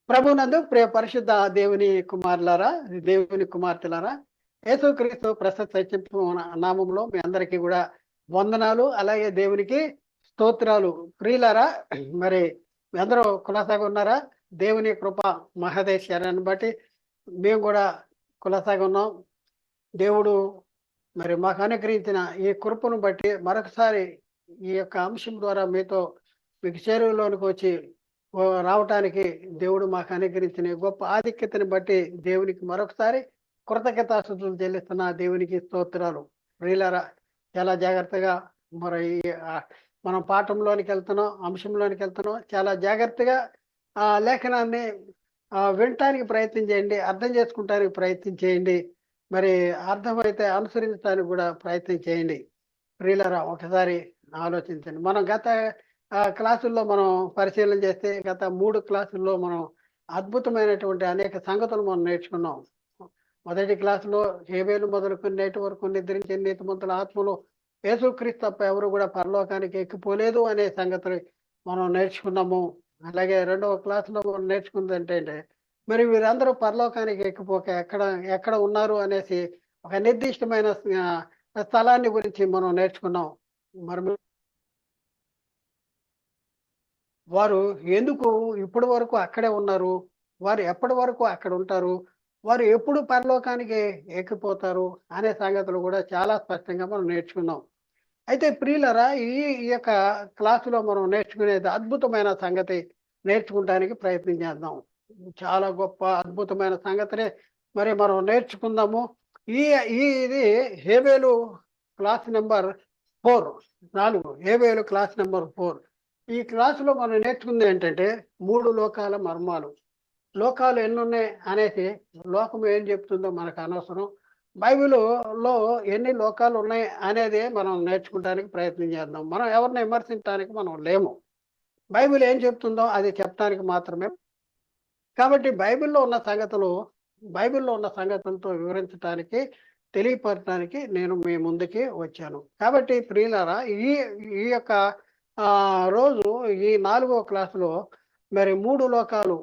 ప్రభునందు ప్రియ పరిశుద్ధ దేవుని కుమారులారా, దేవుని కుమార్తెలారా, యేసుక్రీస్తు ప్రశస్త సత్యపు నామంలో మీ అందరికీ కూడా వందనాలు. అలాగే దేవునికి స్తోత్రాలు. ప్రియులారా, మరి మీ అందరూ కులాసాగా ఉన్నారా? దేవుని కృప మహదేశ్వరాన్ని బట్టి మేము కూడా కులాసాగా ఉన్నాం. దేవుడు మరి మాకు అనుగ్రహించిన ఈ కృపను బట్టి మరొకసారి ఈ యొక్క అంశం ద్వారా మీకు చేరువలోనికి వచ్చి రావటానికి దేవుడు మాకు అనుగ్రహించిన గొప్ప ఆధిక్యతని బట్టి దేవునికి మరొకసారి కృతజ్ఞతాస్తుతులు చెల్లిస్తున్న దేవునికి స్తోత్రాలు. ప్రియులారా, చాలా జాగ్రత్తగా మరి మనం పాఠంలోనికి వెళ్తున్నాం, అంశంలోనికి వెళ్తున్నాం. చాలా జాగ్రత్తగా ఆ లేఖనాన్ని వినటానికి ప్రయత్నం చేయండి, అర్థం చేసుకుంటానికి ప్రయత్నం చేయండి, మరి అర్థమైతే అనుసరించడానికి కూడా ప్రయత్నం చేయండి. ప్రియులారా, ఒకసారి ఆలోచించండి. మనం గత క్లాసుల్లో మనం పరిశీలన చేస్తే గత 3 క్లాసుల్లో మనం అద్భుతమైనటువంటి అనేక సంగతులు మనం నేర్చుకున్నాం. మొదటి క్లాసులో హేబేలు మొదలుకొని నేటి వరకు నిద్రించే నీతిమంతుల ఆత్మలో యేసుక్రీస్తు తప్ప ఎవరు కూడా పరలోకానికి ఎక్కిపోలేదు అనే సంగతులు మనం నేర్చుకున్నాము. అలాగే రెండవ క్లాసులో మనం నేర్చుకున్నది ఏంటంటే, మరి వీరందరూ పరలోకానికి ఎక్కిపోక ఎక్కడ ఉన్నారు అనేసి ఒక నిర్దిష్టమైన స్థలాన్ని గురించి మనం నేర్చుకున్నాం. మరి వారు ఎందుకు ఇప్పటి వరకు అక్కడే ఉన్నారు, వారు ఎప్పటి వరకు అక్కడ ఉంటారు, వారు ఎప్పుడు పరలోకానికి ఎక్కిపోతారు అనే సంగతులు కూడా చాలా స్పష్టంగా మనం నేర్చుకున్నాం. అయితే ప్రియులరా, ఈ యొక్క క్లాసులో మనం నేర్చుకునేది అద్భుతమైన సంగతి నేర్చుకుంటానికి ప్రయత్నం చేద్దాం. చాలా గొప్ప అద్భుతమైన సంగతిని మరి మనం నేర్చుకుందాము. ఇది హేబేలు క్లాస్ నెంబర్ 4. హేబేలు క్లాస్ నెంబర్ 4. ఈ క్లాసులో మనం నేర్చుకుంది ఏంటంటే 3 లోకాల మర్మాలు. లోకాలు ఎన్ని ఉన్నాయి అనేసి లోకం ఏం చెప్తుందో మనకు అనవసరం. బైబిల్లో ఎన్ని లోకాలు ఉన్నాయి అనేది మనం నేర్చుకోవడానికి ప్రయత్నం చేద్దాం. మనం ఎవరిని విమర్శించడానికి మనం లేము. బైబిల్ ఏం చెప్తుందో అది చెప్పడానికి మాత్రమే. కాబట్టి బైబిల్లో ఉన్న సంగతులతో వివరించడానికి, తెలియపరచడానికి నేను మీ ముందుకి వచ్చాను. కాబట్టి ప్రియులారా, ఈ యొక్క రోజు ఈ 4వ క్లాసులో మరి 3 లోకాలు,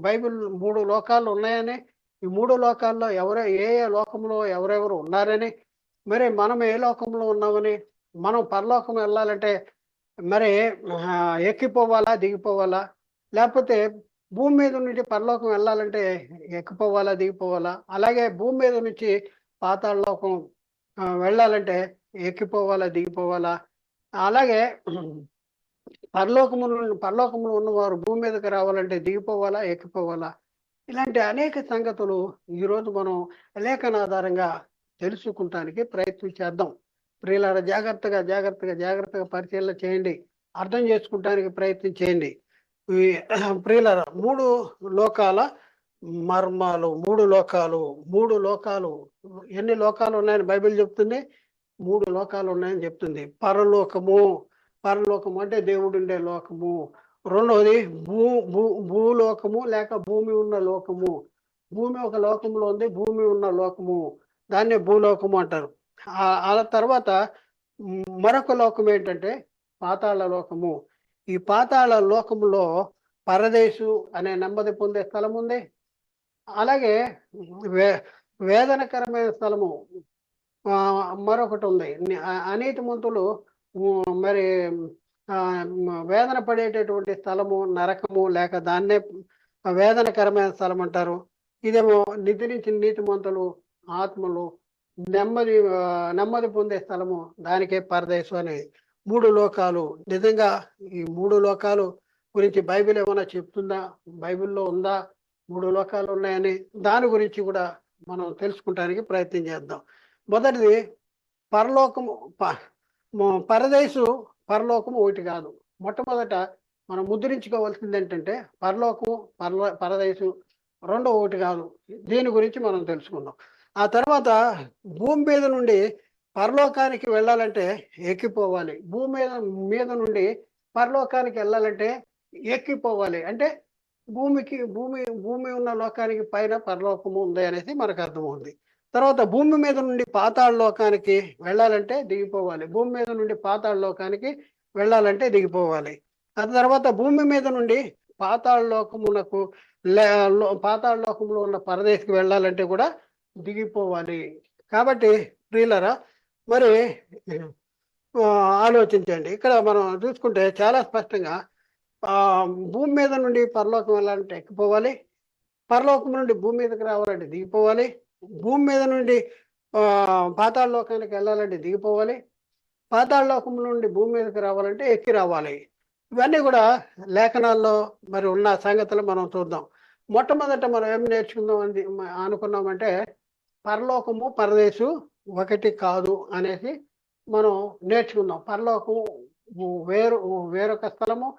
బైబిల్ 3 లోకాలు ఉన్నాయని, ఈ 3 లోకాల్లో ఏ లోకంలో ఎవరెవరు ఉన్నారని, మరి మనం ఏ లోకంలో ఉన్నామని, మనం పరలోకం వెళ్ళాలంటే మరి ఎక్కిపోవాలా, దిగిపోవాలా, లేకపోతే భూమి మీద నుంచి పరలోకం వెళ్ళాలంటే ఎక్కిపోవాలా, దిగిపోవాలా, అలాగే భూమి మీద నుంచి పాతాళ లోకం వెళ్ళాలంటే ఎక్కిపోవాలా, దిగిపోవాలా, అలాగే పరలోకములో ఉన్నవారు భూమి మీదకి రావాలంటే దిగిపోవాలా, ఎక్కిపోవాలా, ఇలాంటి అనేక సంగతులు ఈరోజు మనం లేఖనాధారంగా తెలుసుకుంటానికి ప్రయత్నం చేద్దాం. ప్రియులారా, జాగ్రత్తగా పరిశీలన చేయండి, అర్థం చేసుకుంటానికి ప్రయత్నం చేయండి. ప్రియులారా, 3 లోకాల మర్మాలు. 3 లోకాలు ఎన్ని లోకాలు ఉన్నాయని బైబిల్ చెప్తుంది? 3 లోకాలు ఉన్నాయని చెప్తుంది. పరలోకము అంటే దేవుడు ఉండే లోకము. రెండవది భూలోకము లేక భూమి ఉన్న లోకము. భూమి ఒక లోకంలో ఉంది, భూమి ఉన్న లోకము, దాన్నే భూలోకము అంటారు. ఆ తర్వాత మరొక లోకం ఏంటంటే పాతాళ లోకము. ఈ పాతాళ లోకములో పరదేశు అనే నెమ్మది పొందే స్థలం ఉంది. అలాగే వేదనకరమైన స్థలము మరొకటి ఉంది. అనీతిమంతులు మరి వేదన పడేటటువంటి స్థలము నరకము, లేక దాన్నే వేదనకరమైన స్థలం అంటారు. ఇదేమో నిద్రించిన నీతిమంతులు ఆత్మలు నెమ్మది పొందే స్థలము, దానికే పరదేశు అని. 3 లోకాలు. నిజంగా ఈ 3 లోకాలు గురించి బైబిల్ ఏమైనా చెప్తుందా? బైబిల్లో ఉందా 3 లోకాలు ఉన్నాయని? దాని గురించి కూడా మనం తెలుసుకుంటానికి ప్రయత్నం చేద్దాం. మొదటిది పరలోకము. పరలోకము ఒకటి కాదు. మొట్టమొదట మనం ముద్రించుకోవాల్సింది ఏంటంటే పరలోకము, పరదేశు రెండో ఒకటి కాదు. దీని గురించి మనం తెలుసుకుందాం. ఆ తర్వాత భూమి మీద నుండి పరలోకానికి వెళ్ళాలంటే ఎక్కిపోవాలి. భూమి నుండి పరలోకానికి వెళ్ళాలంటే ఎక్కిపోవాలి. అంటే భూమి ఉన్న లోకానికి పైన పరలోకము ఉంది అనేసి మనకు అర్థమవుతుంది. తర్వాత భూమి మీద నుండి పాతాళ లోకానికి వెళ్ళాలంటే దిగిపోవాలి. భూమి మీద నుండి పాతాళ లోకానికి వెళ్ళాలంటే దిగిపోవాలి. ఆ తర్వాత భూమి మీద నుండి పాతాళ లోకమునకు పాతాళ లోకంలో ఉన్న పరదేశికి వెళ్ళాలంటే కూడా దిగిపోవాలి. కాబట్టి ప్రియులరా, మరి ఆలోచించండి. ఇక్కడ మనం చూసుకుంటే చాలా స్పష్టంగా భూమి మీద నుండి పరలోకం వెళ్ళాలంటే ఎక్కిపోవాలి, పరలోకం నుండి భూమి మీదకి రావాలంటే దిగిపోవాలి, భూమి మీద నుండి పాతాళ లోకానికి వెళ్ళాలంటే దిగిపోవాలి, పాతాళ లోకం నుండి భూమి మీదకి రావాలంటే ఎక్కి రావాలి. ఇవన్నీ కూడా లేఖనాల్లో మరి ఉన్న సంగతులు మనం చూద్దాం. మొట్టమొదట మనం ఏం నేర్చుకుందాం అని అనుకున్నామంటే, పరలోకము పరదేశు ఒకటి కాదు అనేసి మనం నేర్చుకుందాం. పరలోకము వేరొక స్థలము,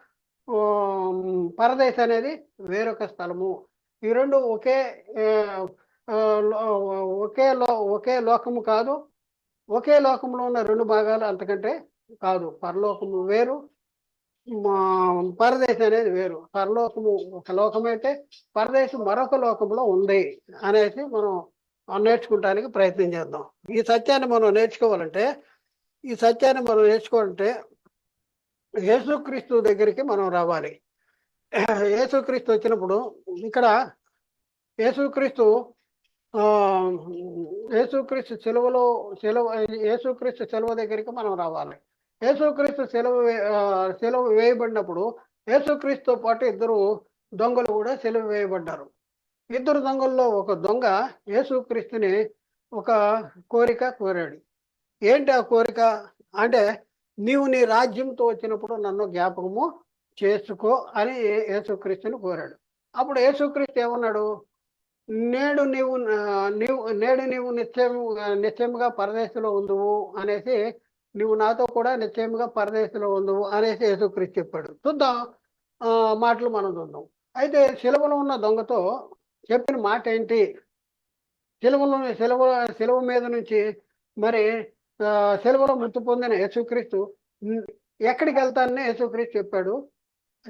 పరదేశ అనేది వేరొక స్థలము. ఈ రెండు ఒకే లోకము కాదు, ఒకే లోకంలో ఉన్న రెండు భాగాలు అంతకంటే కాదు. పరలోకము వేరు, పరదేశం అనేది వేరు. పరలోకము ఒక లోకమైతే పరదేశం మరొక లోకంలో ఉంది అనేసి మనం నేర్చుకోవడానికి ప్రయత్నం చేద్దాం. ఈ సత్యాన్ని మనం నేర్చుకోవాలంటే యేసుక్రీస్తు దగ్గరికి మనం రావాలి. యేసుక్రీస్తు వచ్చినప్పుడు ఇక్కడ యేసుక్రీస్తు సెలవు దగ్గరికి మనం రావాలి. యేసుక్రీస్తు సెలవు వేయబడినప్పుడు యేసుక్రీస్తుతో పాటు ఇద్దరు దొంగలు కూడా సెలవు వేయబడ్డారు. ఇద్దరు దొంగల్లో ఒక దొంగ యేసుక్రీస్తుని ఒక కోరిక కోరాడు. ఏంటి ఆ కోరిక అంటే, నీవు నీ రాజ్యంతో వచ్చినప్పుడు నన్ను జ్ఞాపకము చేసుకో అని యేసుక్రీస్తుని కోరాడు. అప్పుడు యేసుక్రీస్తు ఏమన్నాడు? నేడు నీవు నిశ్చయముగా పరదేశంలో ఉందువు అనేసి, నువ్వు నాతో కూడా నిశ్చయముగా పరదేశంలో ఉందువు అనేసి యేసుక్రీస్తు చెప్పాడు. చూద్దాం మాటలు మనం చూద్దాం. అయితే సిలువలో ఉన్న దొంగతో చెప్పిన మాట ఏంటి? సిలువ మీద నుంచి మరి సిలువలో మృతి పొందిన యేసుక్రీస్తు ఎక్కడికి వెళ్తానని యేసుక్రీస్తు చెప్పాడు.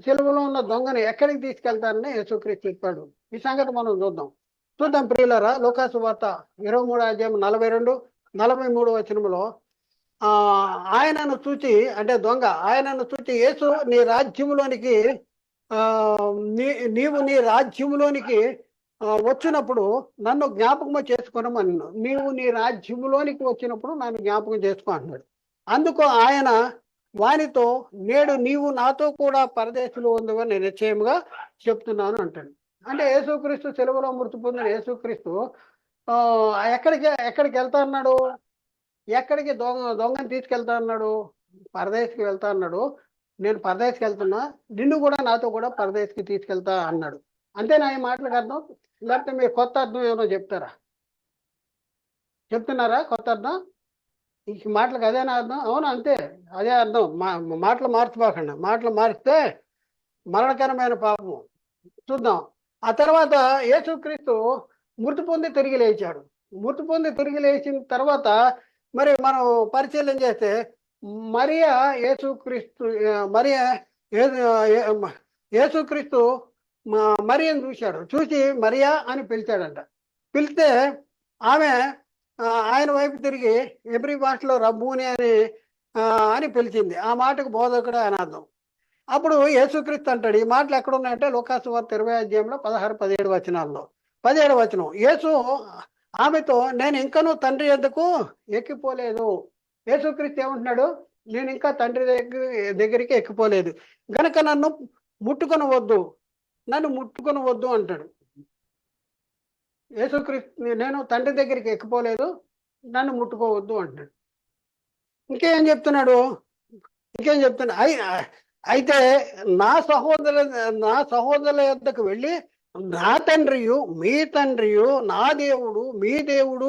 సిలువలో ఉన్న దొంగని ఎక్కడికి తీసుకెళ్తానని యేసుక్రీస్తు చెప్పాడు. ఈ సంగతి మనం చూద్దాం ప్రియులారా. లూకాసు వార్త 23:42-43 వచనంలో ఆయనను చూచి, అంటే దొంగ ఆయనను చూచి, యేసు నీ రాజ్యములోనికి నీవు నీ రాజ్యములోనికి వచ్చినప్పుడు నన్ను జ్ఞాపకము చేసుకున్నామని, నీవు నీ రాజ్యములోనికి వచ్చినప్పుడు నన్ను జ్ఞాపకం చేసుకో అన్నాడు. అందుకు ఆయన వానితో, నేడు నీవు నాతో కూడా పరదేశంలో ఉందని నేను నిశ్చయముగా చెప్తున్నాను అంటాడు. అంటే యేసుక్రీస్తు సెలవులో మృతి పొందిన యేసుక్రీస్తు ఎక్కడికి వెళ్తా అన్నాడు? ఎక్కడికి దొంగని తీసుకెళ్తా అన్నాడు? పరదేశికి వెళ్తా అన్నాడు. నేను పరదేశికి వెళ్తున్నా, నిన్ను కూడా నాతో కూడా పరదేశికి తీసుకెళ్తా అన్నాడు. అంతేనా ఈ మాటలకు అర్థం? లేకపోతే మీరు కొత్త అర్థం ఏమో చెప్తున్నారా? కొత్త అర్థం ఈ మాటలకు అదేనా అర్థం? అవును, అంతే, అదే అర్థం. మాటలు మార్చిపోకండి. మాటలు మారిస్తే మరణకరమైన పాపము. చూద్దాం. ఆ తర్వాత యేసుక్రీస్తు మృతి పొంది తిరిగి లేచాడు. మృతి పొంది తిరిగి లేచిన తర్వాత మరి మనం పరిశీలన చేస్తే యేసుక్రీస్తు మరియను చూశాడు. చూసి మరియా అని పిలిచాడంట. పిలిస్తే ఆమె ఆయన వైపు తిరిగి ఎబ్రి భాషలో రబ్బూని అని పిలిచింది. ఆ మాటకు బోధకుడు అని అర్థం. అప్పుడు యేసుక్రీస్తు అంటాడు, ఈ మాటలు ఎక్కడున్నాయంటే లూకాసు వార్త 20:16-17 వచనాల్లో. 17వ వచనం, యేసు ఆమెతో, నేను ఇంకనూ తండ్రి యొద్దకు ఎక్కిపోలేదు. యేసుక్రీస్తు ఏమంటున్నాడు? నేను ఇంకా తండ్రి దగ్గరికి ఎక్కిపోలేదు గనక నన్ను ముట్టుకొనవద్దు అంటాడు. యేసుక్రీస్తు, నేను తండ్రి దగ్గరికి ఎక్కిపోలేదు, నన్ను ముట్టుకోవద్దు అంటాడు. ఇంకేం చెప్తున్నాడు? అయితే నా సహోదరుల యొద్దకు వెళ్ళి, నా తండ్రియు మీ తండ్రియు, నా దేవుడు మీ దేవుడు,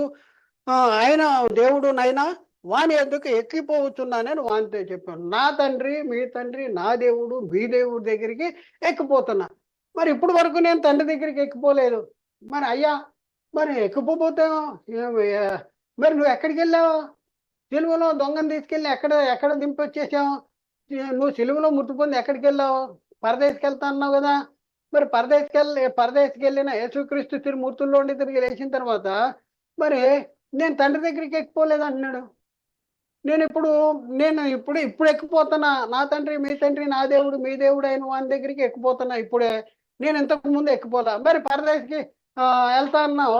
ఆయన దేవుడు నైనా వాని యొద్దకు ఎక్కిపోవచ్చున్నానని వానితో చెప్పాను. నా తండ్రి మీ తండ్రి, నా దేవుడు మీ దేవుడి దగ్గరికి ఎక్కిపోతున్నా. మరి ఇప్పుడు వరకు నేను తండ్రి దగ్గరికి ఎక్కిపోలేదు. మరి అయ్యా, మరి ఎక్కిపోతే మరి నువ్వు ఎక్కడికి వెళ్ళావు? సిలువలో దొంగను తీసుకెళ్ళి ఎక్కడ దింపొచ్చేసావు? నువ్వు సిలువలో మృతి పొంది ఎక్కడికి వెళ్ళావు? పరదేశికి వెళ్తా అన్నావు కదా. మరి పరదేశికి వెళ్ళిన యేసుక్రీస్తు మూర్తుల్లో ఉండి తిరిగి లేచిన తర్వాత మరి నేను తండ్రి దగ్గరికి ఎక్కిపోలేదు అంటున్నాడు. నేను ఇప్పుడు ఎక్కిపోతున్నా. నా తండ్రి మీ తండ్రి, నా దేవుడు మీ దేవుడు అయిన వాని దగ్గరికి ఎక్కిపోతున్నా ఇప్పుడే. నేను ఇంతకు ముందు ఎక్కిపోలా, మరి పరదేశికి వెళ్తా అన్నావు,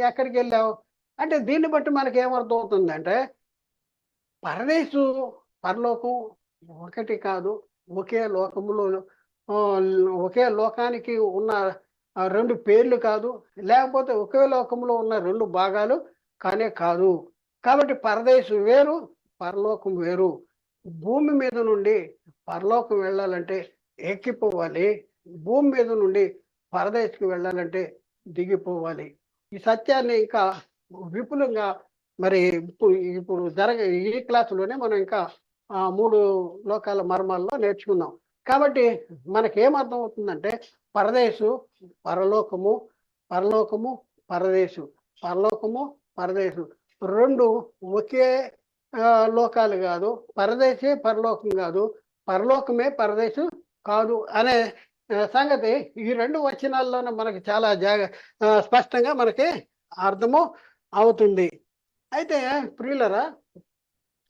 ఎక్కడికి వెళ్ళావు అంటే దీన్ని బట్టి మనకి ఏమర్థం అవుతుంది అంటే పరదేశు పరలోకం ఒకటి కాదు, ఒకే లోకములో ఆ, ఒకే లోకానికి ఉన్న రెండు పేర్లు కాదు, లేకపోతే ఒకే లోకంలో ఉన్న రెండు భాగాలు కానే కాదు. కాబట్టి పరదేశు వేరు, పరలోకం వేరు. భూమి మీద నుండి పరలోకం వెళ్ళాలంటే ఎక్కిపోవాలి, భూమి మీద నుండి పరదేశకు వెళ్ళాలంటే దిగిపోవాలి. ఈ సత్యాన్ని ఇంకా విపులంగా మరి ఇప్పుడు ఇప్పుడు ఈ క్లాసులోనే మనం ఇంకా 3 లోకాల మర్మాల్లో నేర్చుకుందాం. కాబట్టి మనకేమర్థం అవుతుందంటే పరదేశు పరలోకము, పరలోకము పరదేశు, పరలోకము పరదేశు రెండు ఒకే లోకాలు కాదు, పరదేశే పరలోకం కాదు, పరలోకమే పరదేశు కాదు అనే సంగతి ఈ 2 వచనాల్లోనే మనకి చాలా స్పష్టంగా మనకి అర్థము అవుతుంది. అయితే ప్రియులరా,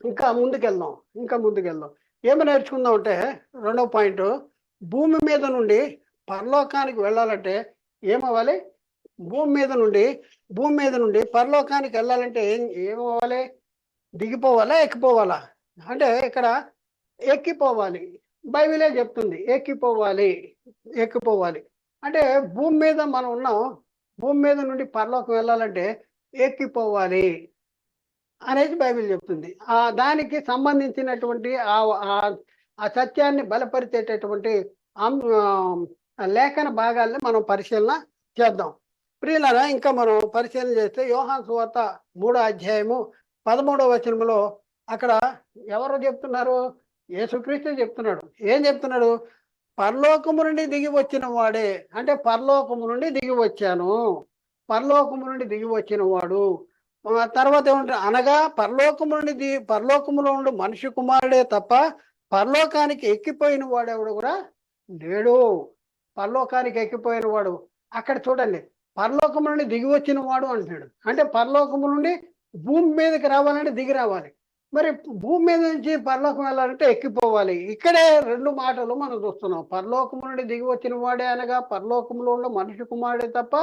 ఇంకా ముందుకెళ్దాం. ఏమి నేర్చుకుందాం అంటే 2వ పాయింట్, భూమి మీద నుండి పరలోకానికి వెళ్ళాలంటే ఏమవ్వాలి? భూమి మీద నుండి పరలోకానికి వెళ్ళాలంటే ఏమవ్వాలి? దిగిపోవాలా, ఎక్కిపోవాలా? అంటే ఇక్కడ ఎక్కిపోవాలి. బైబిలే చెప్తుంది ఎక్కిపోవాలి. అంటే భూమి మీద మనం ఉన్నాం, భూమి మీద నుండి పరలోకం వెళ్ళాలంటే ఎక్కిపోవాలి అనేది బైబిల్ చెప్తుంది. దానికి సంబంధించినటువంటి ఆ సత్యాన్ని బలపరిచేటటువంటి లేఖన భాగాల్ని మనం పరిశీలన చేద్దాం. ప్రియులారా, ఇంకా మనం పరిశీలన చేస్తే యోహాను సువార్త 3వ అధ్యాయము 13వ వచనంలో అక్కడ ఎవరు చెప్తున్నారు? యేసుక్రీస్తు చెప్తున్నాడు. ఏం చెప్తున్నాడు? పరలోకము నుండి దిగి వచ్చిన వాడే, అంటే పరలోకము నుండి దిగి వచ్చాను, పరలోకము నుండి దిగి వచ్చిన వాడు. తర్వాత ఏమంటారు? అనగా పరలోకములో ఉండి మనిషి కుమారుడే తప్ప పరలోకానికి ఎక్కిపోయిన వాడెవడు కూడా లేడు. పరలోకానికి ఎక్కిపోయిన వాడు అక్కడ చూడండి, పరలోకము నుండి దిగి వచ్చిన వాడు అంటున్నాడు. అంటే పరలోకము నుండి భూమి మీదకి రావాలంటే దిగి రావాలి, మరి భూమి మీద నుంచి పరలోకం వెళ్ళాలంటే ఎక్కిపోవాలి. ఇక్కడే 2 మాటలు మనం చూస్తున్నాం. పరలోకము నుండి దిగి వచ్చిన వాడే అనగా పరలోకంలో ఉన్న మనిషి కుమారుడే తప్ప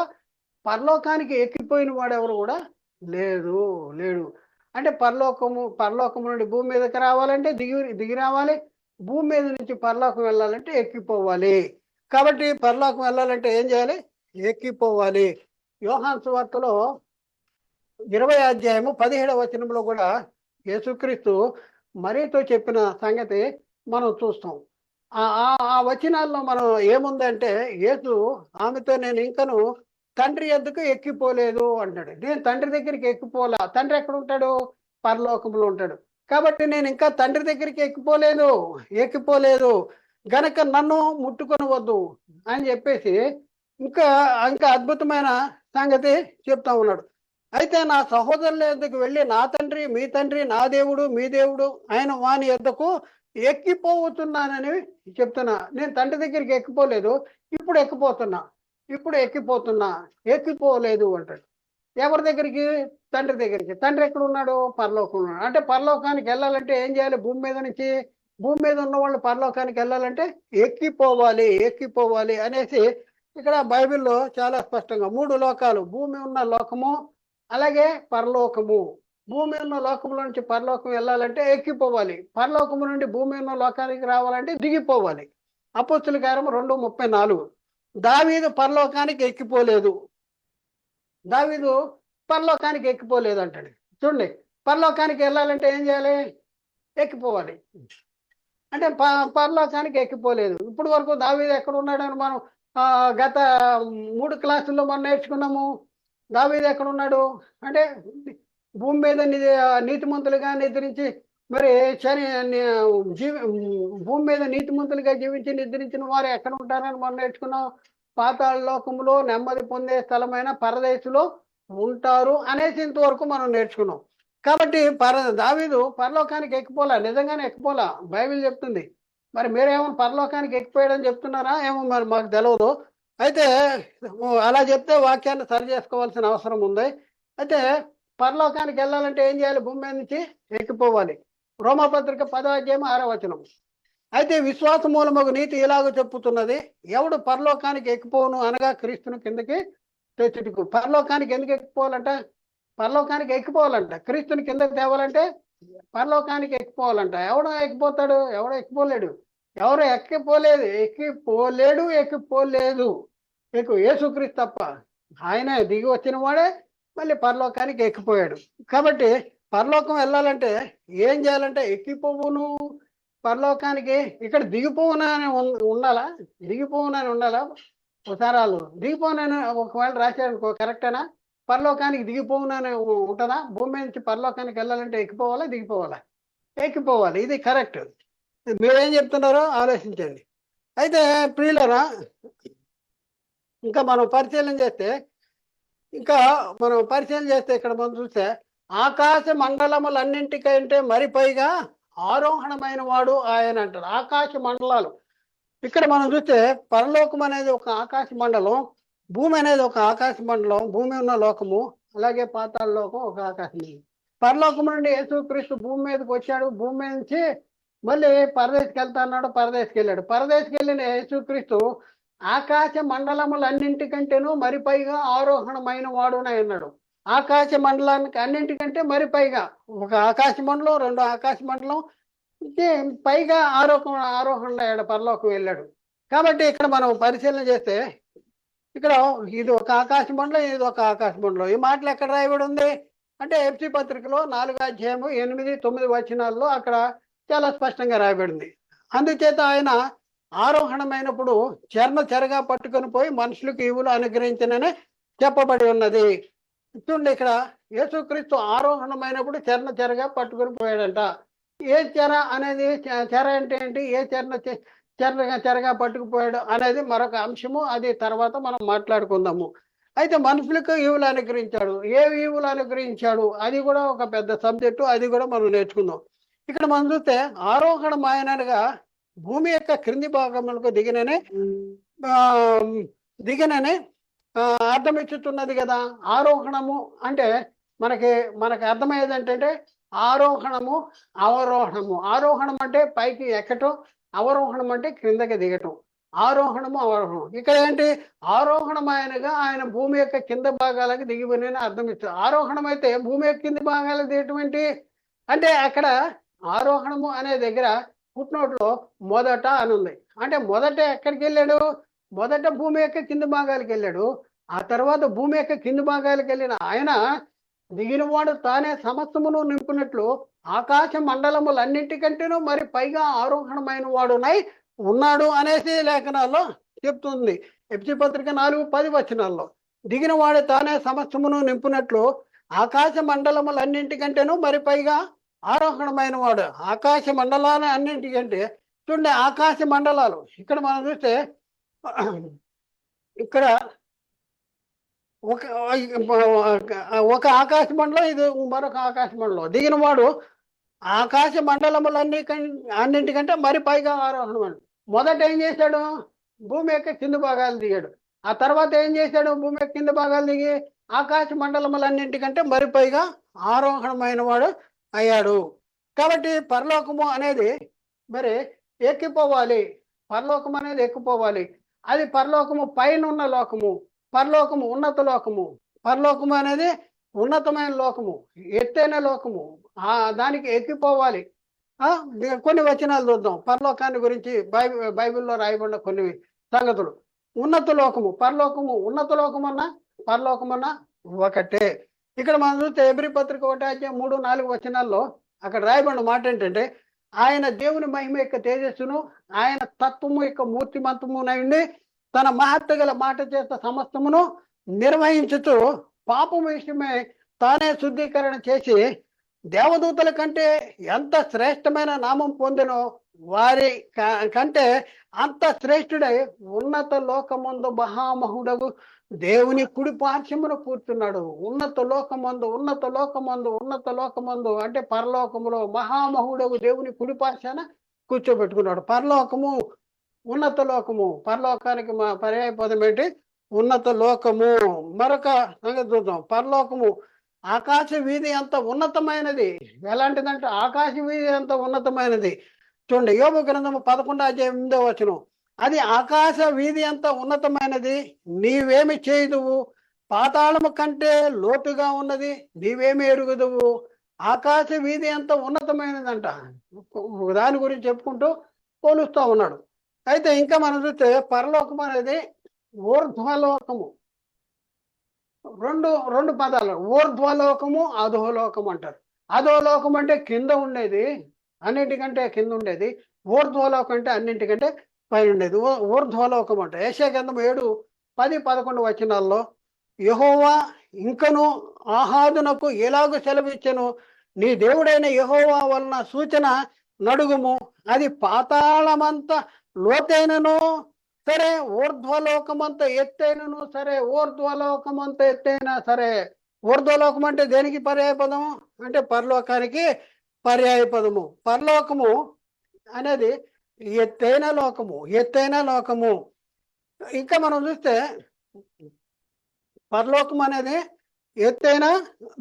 పరలోకానికి ఎక్కిపోయిన వాడెవరు కూడా లేడు. అంటే పరలోకము నుండి భూమి మీదకి రావాలంటే దిగి రావాలి, భూమి మీద నుంచి పరలోకం వెళ్ళాలంటే ఎక్కిపోవాలి. కాబట్టి పరలోకం వెళ్ళాలంటే ఏం చేయాలి? ఎక్కిపోవాలి. యోహాను సువార్తలో 20వ అధ్యాయము 17వ వచనంలో కూడా యేసుక్రీస్తు మరియతో చెప్పిన సంగతి మనం చూస్తాం. ఆ వచనాల్లో మనం ఏముందంటే, యేసు ఆమెతో నేను ఇంకను తండ్రి ఎద్దుకు ఎక్కిపోలేదు అంటాడు. నేను తండ్రి దగ్గరికి ఎక్కిపోలా. తండ్రి ఎక్కడ ఉంటాడు? పరలోకంలో ఉంటాడు. కాబట్టి నేను ఇంకా తండ్రి దగ్గరికి ఎక్కిపోలేదు గనక నన్ను ముట్టుకొనవద్దు అని చెప్పేసి ఇంకా అద్భుతమైన సంగతి చెప్తా ఉన్నాడు. అయితే నా సహోదరుల యొద్దకు వెళ్ళి నా తండ్రి మీ తండ్రి, నా దేవుడు మీ దేవుడు ఆయన వాని యొద్దకు ఎక్కిపోతున్నానని చెప్తున్నా. నేను తండ్రి దగ్గరికి ఎక్కిపోలేదు, ఇప్పుడు ఎక్కిపోతున్నా, ఎక్కిపోలేదు అంటాడు. ఎవరి దగ్గరికి? తండ్రి దగ్గరికి. తండ్రి ఎక్కడ ఉన్నాడు? పరలోకంలో ఉన్నాడు. అంటే పరలోకానికి వెళ్ళాలంటే ఏం చేయాలి? భూమి మీద ఉన్న వాళ్ళు పరలోకానికి వెళ్ళాలంటే ఎక్కిపోవాలి అనేసి ఇక్కడ బైబిల్లో చాలా స్పష్టంగా 3 లోకాలు, భూమి ఉన్న లోకము అలాగే పరలోకము. భూమి ఉన్న లోకంలో నుంచి పరలోకం వెళ్ళాలంటే ఎక్కిపోవాలి, పరలోకము నుండి భూమి ఉన్న లోకానికి రావాలంటే దిగిపోవాలి. అపోస్తుల కార్యము 2:34. దావీదు పరలోకానికి ఎక్కిపోలేదు అంటాడు. చూడండి, పరలోకానికి వెళ్ళాలంటే ఏం చేయాలి? ఎక్కిపోవాలి. అంటే పరలోకానికి ఎక్కిపోలేదు. ఇప్పుడు వరకు దావీదు ఎక్కడ ఉన్నాడని మనం గత 3 క్లాసుల్లో మనం నేర్చుకున్నాము. దావీదు ఎక్కడ ఉన్నాడు అంటే భూమి మీద నీతిమంతులుగా నిద్రించి మరి భూమి మీద నీతిమంతులుగా జీవించి నిద్రించిన వారు ఎక్కడ ఉంటారని మనం నేర్చుకున్నాం. పాతాళ లోకములో నెమ్మది పొందే స్థలమైన పరదేశులో ఉంటారు అనేసి ఇంతవరకు మనం నేర్చుకున్నాం. కాబట్టి దావీదు పరలోకానికి ఎక్కిపోలా, నిజంగానే ఎక్కిపోలా, బైబిల్ చెప్తుంది. మరి మీరేమో పరలోకానికి ఎక్కిపోయాడని చెప్తున్నారా ఏమో, మరి మాకు తెలియదు. అయితే అలా చెప్తే వాక్యాన్ని సరి చేసుకోవాల్సిన అవసరం ఉంది. అయితే పరలోకానికి వెళ్ళాలంటే ఏం చేయాలి? భూమి మీద నుంచి ఎక్కిపోవాలి. రోమాపత్రిక 10వ అధ్యాయం 6వ వచనం. అయితే విశ్వాస మూలమగు నీతి ఇలాగ చెప్పుతున్నది, ఎవడు పరలోకానికి ఎక్కిపోను అనగా క్రీస్తుని కిందకి తెచ్చుటకు. పరలోకానికి ఎందుకు ఎక్కిపోవాలంట? పరలోకానికి ఎక్కిపోవాలంట. క్రీస్తుని కిందకి తేవాలంటే పరలోకానికి ఎక్కిపోవాలంట. ఎవడో ఎక్కిపోతాడు? ఎవడో ఎక్కిపోలేడు. ఎవరు ఎక్కిపోలేదు. యేసుక్రీస్తు తప్ప. ఆయన దిగి వచ్చిన వాడే మళ్ళీ పరలోకానికి ఎక్కిపోయాడు. కాబట్టి పరలోకం వెళ్ళాలంటే ఏం చేయాలంటే ఎక్కిపోవును పరలోకానికి. ఇక్కడ దిగిపోవునని ఉండాలా? దిగిపోవునని ఉండాలా? ఉసారాలు దిగిపోనని ఒకవేళ రాశాడు కరెక్టేనా? పరలోకానికి దిగిపోవునని ఉంటుందా? భూమి నుంచి పరలోకానికి వెళ్ళాలంటే ఎక్కిపోవాలా దిగిపోవాలా? ఎక్కిపోవాలి. ఇది కరెక్ట్. మీరేం చెప్తున్నారో ఆలోచించండి. అయితే ప్రియులరా, ఇంకా మనం పరిశీలన చేస్తే ఇక్కడ మనం చూస్తే ఆకాశ మండలములన్నింటికంటే మరి పైగా ఆరోహణమైన వాడు ఆయన అంటారు. ఆకాశ మండలాలు ఇక్కడ మనం చూస్తే పరలోకం అనేది ఒక ఆకాశ మండలం, భూమి అనేది ఒక ఆకాశ మండలం, భూమి ఉన్న లోకము, అలాగే పాతాళ లోకం ఒక ఆకాశ మండలం. పరలోకం నుండి యేసుక్రీస్తు భూమి మీదకి వచ్చాడు. భూమి మీద నుంచి మళ్ళీ పరదేశకి వెళ్తా అన్నాడు. పరదేశకి వెళ్ళాడు. పరదేశకి వెళ్ళిన యేసుక్రీస్తు ఆకాశ మండలములన్నింటికంటేనూ మరి పైగా ఆరోహణమైన వాడునై అన్నాడు. ఆకాశ మండలానికి అన్నింటికంటే మరి పైగా ఒక ఆకాశ మండలం, రెండు ఆకాశ మండలం పైగా ఆరోహణ అయ్యాడు, పరలోకం వెళ్ళాడు. కాబట్టి ఇక్కడ మనం పరిశీలన చేస్తే ఇక్కడ ఇది ఒక ఆకాశ మండలం, ఇది ఒక ఆకాశ మండలం. ఈ మాటలు ఎక్కడ రాయబడి ఉంది అంటే ఎఫ్సి పత్రికలో 4వ అధ్యాయము 8, 9 వచనాల్లో అక్కడ చాలా స్పష్టంగా రాయబడింది. అందుచేత ఆయన ఆరోహణమైనప్పుడు చెరగా పట్టుకొని పోయి మనుషులకు ఈవులు అనుగ్రహించనని చెప్పబడి ఉన్నది. చూడండి, ఇక్కడ యేసుక్రీస్తు ఆరోహణమైనప్పుడు చెరగా పట్టుకొని పోయాడంట. ఏ చెర అనేది, చెర అంటే ఏంటి, ఏ చెరగా పట్టుకుపోయాడు అనేది మరొక అంశము. అది తర్వాత మనం మాట్లాడుకుందాము. అయితే మనుషులకు ఈవులు అనుగ్రహించాడు. ఏ ఈవులు అనుగ్రహించాడు అది కూడా ఒక పెద్ద సబ్జెక్టు. అది కూడా మనం నేర్చుకుందాం. ఇక్కడ మనం చూస్తే ఆరోహణం ఆయనగా భూమి యొక్క క్రింది భాగములకు దిగినని అర్థం ఇచ్చుతున్నది కదా. ఆరోహణము అంటే మనకి అర్థమయ్యేది ఏంటంటే ఆరోహణము, అవరోహణము. ఆరోహణం అంటే పైకి ఎక్కటం, అవరోహణం అంటే క్రిందకి దిగటం. ఆరోహణము, అవరోహణం. ఇక్కడ ఏంటి, ఆరోహణం ఆయన భూమి యొక్క కింద భాగాలకు దిగిపోయిన అర్థం ఇస్తుంది. ఆరోహణం అయితే భూమి యొక్క కింది భాగాలకు దిగటం ఏంటి అంటే అక్కడ ఆరోహణము అనే దగ్గర ఫుట్నోట్లో మొదట అని ఉంది. అంటే మొదట ఎక్కడికి వెళ్ళాడు? మొదట భూమి యొక్క కింది భాగాలకు వెళ్ళాడు. ఆ తర్వాత భూమి యొక్క కింది భాగాలకు వెళ్ళిన ఆయన దిగినవాడు తానే సమస్తమును నింపినట్లు ఆకాశ మండలములన్నింటికంటేనూ మరి పైగా ఆరోహణమైన వాడునై ఉన్నాడు అనేసి లేఖనాల్లో చెప్తుంది. ఎఫ్సి పత్రిక 4:10 వచనాల్లో దిగిన వాడు తానే సమస్తమును నింపినట్లు ఆకాశ మండలములన్నింటికంటేనూ మరి పైగా ఆరోహణమైన వాడు. ఆకాశ మండలాలు అన్నింటికంటే చూడండి, ఆకాశ మండలాలు ఇక్కడ మనం చూస్తే ఇక్కడ ఒక ఆకాశ మండలం, ఇది మరొక ఆకాశ మండలం. దిగిన వాడు ఆకాశ అన్నింటికంటే మరి పైగా ఆరోహణం. మొదట ఏం చేశాడు? భూమి యొక్క కింది భాగాలు దిగాడు. ఆ తర్వాత ఏం చేశాడు? భూమి యొక్క కింది భాగాలు దిగి ఆకాశ మండలములన్నింటికంటే మరి పైగా ఆరోహణమైన వాడు అయ్యాడు. కాబట్టి పరలోకము అనేది మరి ఎక్కిపోవాలి. పరలోకం అనేది ఎక్కిపోవాలి. అది పరలోకము పైన ఉన్న లోకము, పరలోకము ఉన్నత లోకము. పరలోకము అనేది ఉన్నతమైన లోకము, ఎత్తైన లోకము. దానికి ఎక్కిపోవాలి. కొన్ని వచనాలు చూద్దాం పరలోకాన్ని గురించి. బైబిల్లో రాయబడిన కొన్ని సంగతులు. ఉన్నత లోకము, పరలోకము, ఉన్నత లోకమన్నా పరలోకమన్నా ఒకటే. ఇక్కడ మనం చూస్తే ఎబ్రీ పత్రిక 1:3-4 వచనాల్లో అక్కడ రాయబడిన మాట ఏంటంటే ఆయన దేవుని మహిమ యొక్క తేజస్సును, ఆయన తత్వము యొక్క మూర్తిమంతమునైండి తన మహత్వ గల మాట చేత సమస్తమును నిర్వహించుతూ పాపం విషయమే తానే శుద్ధీకరణ చేసి దేవదూతల కంటే ఎంత శ్రేష్టమైన నామం పొందినో వారి కంటే అంత శ్రేష్ఠుడై ఉన్నత లోకమందు మహామహుడగు దేవుని కుడి పార్శ్వమున కూర్చున్నాడు. ఉన్నత లోకమందు అంటే పరలోకములో మహామహుడగు దేవుని కుడి పార్శ్వన కూర్చోబెట్టుకున్నాడు. పరలోకము, ఉన్నత లోకము. పరలోకానికి మా పర్యాయ పదం ఏంటి? ఉన్నత లోకము. మరొక సంగతి చూద్దాం. పరలోకము ఆకాశ వీధి అంత ఉన్నతమైనది. ఎలాంటిదంటే ఆకాశ వీధి అంత ఉన్నతమైనది. చూడండి, యోబు గ్రంథము 11:8 అది ఆకాశ వీధి అంత ఉన్నతమైనది, నీవేమి చేయుదువు? పాతాళము కంటే లోతుగా ఉన్నది, నీవేమి ఎరుగుదువు? ఆకాశ వీధి అంత ఉన్నతమైనదంట. దాని గురించి చెప్పుకుంటూ పోలుస్తూ ఉన్నాడు. అయితే ఇంకా మనం చూస్తే పరలోకం అనేది ఊర్ధ్వలోకము. రెండు రెండు పదాలు, ఊర్ధ్వలోకము, అధోలోకము అంటారు. అధోలోకం అంటే కింద ఉండేది, అన్నింటికంటే కింద ఉండేది. ఊర్ధ్వలోకం అంటే అన్నింటికంటే పైన ఉండేది. ఊర్ధ్వలోకం అంటే యెషయా గ్రంథం 7:10-11 యెహోవా ఇంకను ఆహాదునకు ఎలాగూ సెలవిచ్చెను, నీ దేవుడైన యెహోవా వలన సూచన నడుగుము, అది పాతాళమంత లోతైనను సరే, ఊర్ధ్వలోకమంత ఎత్తైనను సరే, ఊర్ధ్వలోకమంత ఎత్తైనా సరే. ఊర్ధ్వలోకం అంటే దేనికి పర్యాయ పదము అంటే పరలోకానికి పర్యాయ పదము. పరలోకము అనేది ఎత్తైన లోకము, ఎత్తైన లోకము. ఇంకా మనం చూస్తే పరలోకం అనేది ఎత్తైన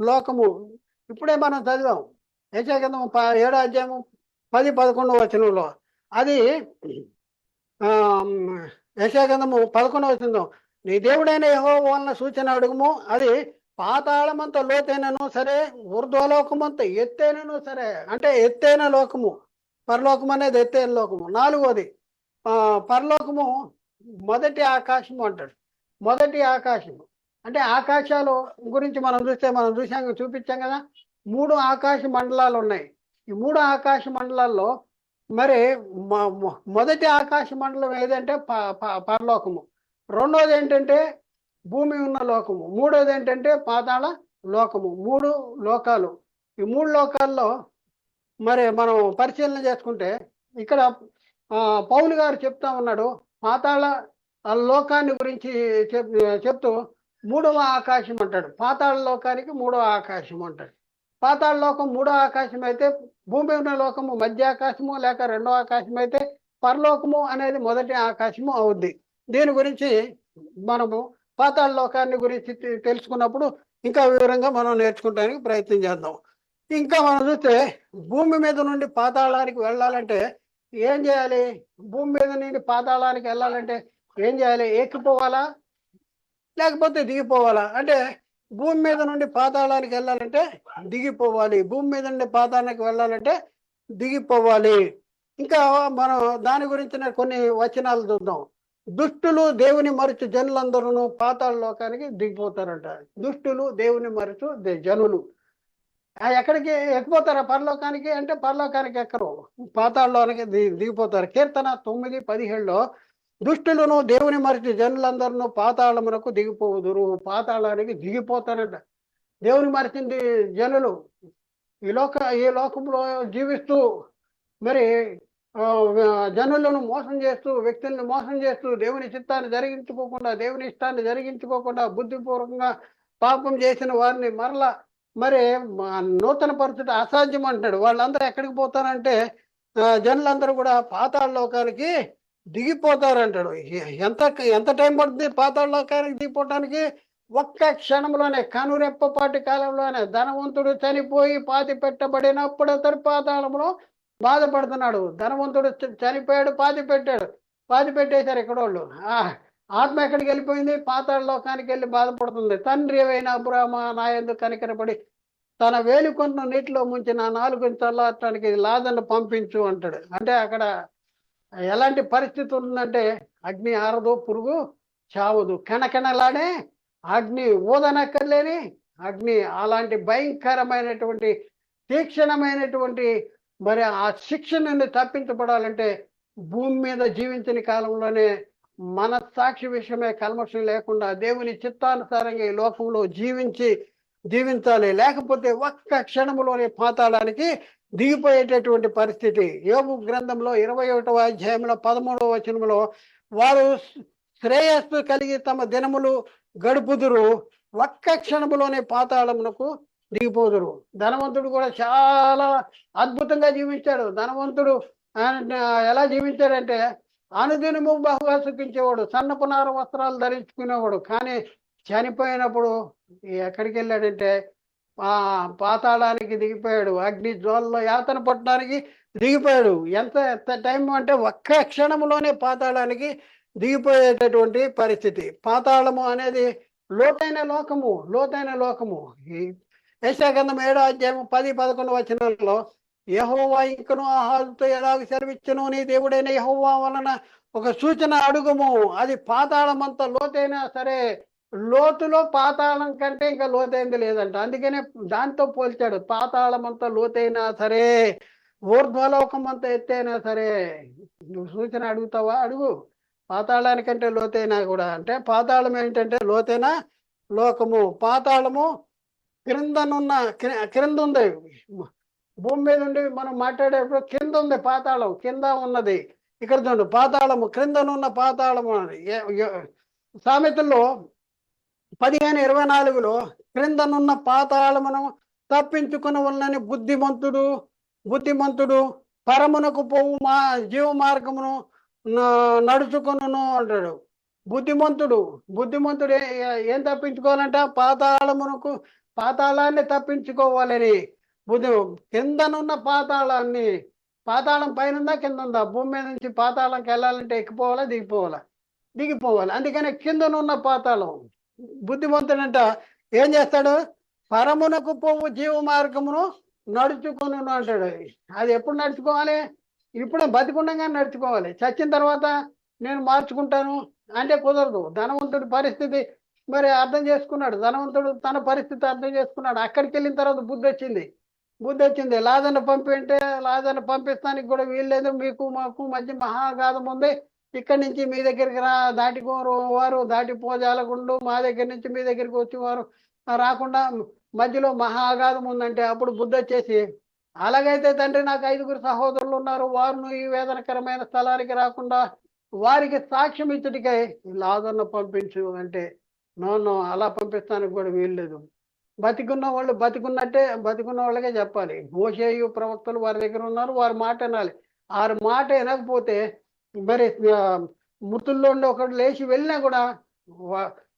లోకము. ఇప్పుడే మనం చదివాం యెషయా గ్రంథం 7:10-11 అది యెషయా గ్రంథము 11 నీ దేవుడైన యెహోవా వలన సూచన అడుగుము, అది పాతాళమంత లోతైనను సరే, ఊర్ధ్వలోకమంత ఎత్తైనను సరే. అంటే ఎత్తైన లోకము, పరలోకం అనేది ఎత్తైన లోకము. 4వది పరలోకము మొదటి ఆకాశము అంటాడు. మొదటి ఆకాశము అంటే ఆకాశాలు గురించి మనం చూపించాం కదా. 3 ఆకాశ మండలాలు ఉన్నాయి. ఈ 3 ఆకాశ మండలాల్లో మరి మొదటి ఆకాశ మండలం ఏదంటే పరలోకము. రెండోది ఏంటంటే భూమి ఉన్న లోకము. మూడోది ఏంటంటే పాతాళ లోకము. 3 లోకాలు. ఈ 3 లోకాల్లో మరి మనం పరిశీలన చేసుకుంటే ఇక్కడ పౌలు గారు చెప్తా ఉన్నాడు, పాతాళ లోకాన్ని గురించి చెప్తూ 3వ ఆకాశం అంటాడు. పాతాళ లోకానికి 3వ ఆకాశం అంటాడు. పాతాళ లోకం 3వ ఆకాశం అయితే, భూమి ఉన్న లోకము మధ్య ఆకాశము లేక 2వ ఆకాశం అయితే, పరలోకము అనేది మొదటి ఆకాశము అవుద్ది. దీని గురించి మనము పాతాళ లోకాన్ని గురించి తెలుసుకున్నప్పుడు ఇంకా వివరంగా మనం నేర్చుకోవడానికి ప్రయత్నం చేద్దాం. ఇంకా మనం చూస్తే భూమి మీద నుండి పాతాళానికి వెళ్ళాలంటే ఏం చేయాలి? భూమి మీద నుండి పాతాళానికి వెళ్ళాలంటే ఏం చేయాలి? ఎక్కిపోవాలా లేకపోతే దిగిపోవాలా? అంటే భూమి మీద నుండి పాతాళానికి వెళ్ళాలంటే దిగిపోవాలి. భూమి మీద నుండి పాతాళానికి వెళ్ళాలంటే దిగిపోవాలి. ఇంకా మనం దాని గురించిన కొన్ని వచనాలు చూద్దాం. దుష్టులు దేవుని మరచు జనులందరూ పాతాళ లోకానికి దిగిపోతారంట. దుష్టులు దేవుని మరచు జనులు ఎక్కడికి ఎక్కిపోతారా? పరలోకానికి అంటే పరలోకానికి ఎక్కరు, పాతాళలోనికి దిగిపోతారు. కీర్తన 9:17 దుష్టులను దేవుని మరచి జనులందరూ పాతాళమునకు దిగిపోదురు. పాతాళానికి దిగిపోతారంట. దేవుని మరిచింది జనులు ఈ లోకంలో జీవిస్తూ మరి జనులను మోసం చేస్తూ, వ్యక్తులను మోసం చేస్తూ, దేవుని చిత్తాన్ని జరిగించుకోకుండా, దేవుని ఇష్టాన్ని జరిగించుకోకుండా బుద్ధిపూర్వకంగా పాపం చేసిన వారిని మరలా మరి నూతన పరిస్థితి అసాధ్యం అంటాడు. వాళ్ళందరూ ఎక్కడికి పోతారంటే జనులందరూ కూడా పాతాళ లోకానికి దిగిపోతారంటాడు. ఎంత టైం పడుతుంది పాతాళ లోకానికి దిగిపోవటానికి? ఒక్క క్షణంలోనే, కనురెప్పపాటి కాలంలోనే. ధనవంతుడు చనిపోయి పాతి పెట్టబడినప్పుడు అతడు పాతాళంలో బాధపడుతున్నాడు. ధనవంతుడు చనిపోయాడు, పాతి పెట్టేశారు ఇక్కడ వాళ్ళు. ఆత్మ ఎక్కడికి వెళ్ళిపోయింది? పాతాళ లోకానికి వెళ్ళి బాధపడుతుంది. తండ్రి అయిన అబ్రామా నా యందు కనికరపడి తన వేలికొండ నీటిలో ముంచి నా నాలుగుని చల్లార్చడానికి లాజర్ను పంపించు అంటాడు. అంటే అక్కడ ఎలాంటి పరిస్థితి ఉందంటే అగ్ని ఆరదు, పురుగు చావదు, కెనకెనలానే అగ్ని ఊదనక్కర్లేని అగ్ని. అలాంటి భయంకరమైనటువంటి తీక్షణమైనటువంటి మరి ఆ శిక్ష నుండి తప్పించబడాలంటే భూమి మీద జీవించిన కాలంలోనే మనస్సాక్షి విషయమే కల్మషం లేకుండా దేవుని చిత్తానుసారంగా ఈ లోకంలో జీవించాలి. లేకపోతే ఒక్క క్షణంలోనే పాతాళానికి దిగిపోయేటటువంటి పరిస్థితి. యోబు గ్రంథంలో 21వ అధ్యాయంలో 13వ వచనంలో వారు శ్రేయస్సు కలిగి తమ దినములు గడుపుదురు, ఒక్క క్షణములోనే పాతాళమునకు దిగిపోదురు. ధనవంతుడు కూడా చాలా అద్భుతంగా జీవించాడు. ధనవంతుడు ఎలా జీవించాడంటే అనుదినము బహుగా సుఖించేవాడు, సన్నపునార వస్త్రాలు ధరించుకునేవాడు. కానీ చనిపోయినప్పుడు ఎక్కడికి వెళ్ళాడంటే పాతాళానికి దిగిపోయాడు, అగ్ని జ్వాలలో యాతన పట్టడానికి దిగిపోయాడు. ఎంత టైం అంటే ఒక్క క్షణంలోనే పాతాళానికి దిగిపోయేటటువంటి పరిస్థితి. పాతాళము అనేది లోతైన లోకము, లోతైన లోకము. ఈ యెషయా గ్రంథం 7వ అధ్యాయం 10-11 వచనాల్లో యెహోవా ఇంకను ఆహాజుతో ఎలాగ సెలవిచ్చును, నీ దేవుడైన యెహోవా వలన ఒక సూచన అడుగుము, అది పాతాళమంత లోతైనా సరే. లోతులో పాతాళం కంటే ఇంకా లోతైంది లేదంట. అందుకనే దాంతో పోల్చాడు. పాతాళం అంత లోతైనా సరే, ఊర్ధ్వలోకం అంత ఎత్తైనా సరే. నువ్వు సూచన అడుగుతావా? అడుగు. పాతాళానికంటే లోతైనా కూడా అంటే పాతాళం ఏంటంటే లోతైన లోకము. పాతాళము క్రిందనున్న క్రింద ఉంది. భూమి మీద ఉండి మనం మాట్లాడేటప్పుడు కింద ఉంది పాతాళం, కింద ఉన్నది. ఇక్కడ చూడండి, పాతాళము క్రిందనున్న పాతాళము అని. సామెతల్లో 15:24లో క్రిందనున్న పాతాళమును తప్పించుకుని ఉన్నని బుద్ధిమంతుడు పరమునకు పోవు జీవ మార్గమును నడుచుకును అంటాడు. బుద్ధిమంతుడు ఏం తప్పించుకోవాలంట? పాతాళాన్ని తప్పించుకోవాలని. కిందనున్న పాతాళాన్ని, పాతాళం పైన ఉందా కింద ఉందా? భూమి మీద నుంచి పాతాళంకి వెళ్ళాలంటే ఎక్కిపోవాలా దిగిపోవాలి. అందుకని కిందనున్న పాతాళం. బుద్ధిమంతుడంట ఏం చేస్తాడు? పరమునకు పోవు జీవ మార్గమును నడుచుకును అంటాడు. అది ఎప్పుడు నడుచుకోవాలి? ఇప్పుడు బతికుండగా నడుచుకోవాలి. చచ్చిన తర్వాత నేను మార్చుకుంటాను అంటే కుదరదు. ధనవంతుడి పరిస్థితి మరి అర్థం చేసుకున్నాడు. ధనవంతుడు తన పరిస్థితి అర్థం చేసుకున్నాడు. అక్కడికి వెళ్ళిన తర్వాత బుద్ధి వచ్చింది. లాజర్ను పంపిస్తే లాజర్ను పంపిస్తానికి కూడా వీల్లేదు, మీకు మాకు మధ్య మహాగాధం ఉంది. ఇక్కడి నుంచి మీ దగ్గరికి వారు దాటిపోజాలకుండు, మా దగ్గర నుంచి మీ దగ్గరికి వచ్చి వారు రాకుండా మధ్యలో మహాగాధం ఉందంటే అప్పుడు బుద్ధి వచ్చేసి, అలాగైతే తండ్రి నాకు 5గురు సహోదరులు ఉన్నారు, వారును ఈ వేదనకరమైన స్థలానికి రాకుండా వారికి సాక్ష్యం ఇచ్చుటికై లాజర్ను పంపించు అంటే, నో అలా పంపిస్తానికి కూడా వీల్లేదు. బతికున్న వాళ్ళు బతికున్న వాళ్ళకే చెప్పాలి. మోషేయు ప్రవక్తలు వారి దగ్గర ఉన్నారు, వారి మాట వినాలి. వారి మాట వినకపోతే మరి మృతుల్లో ఉండి ఒకడు లేచి వెళ్ళినా కూడా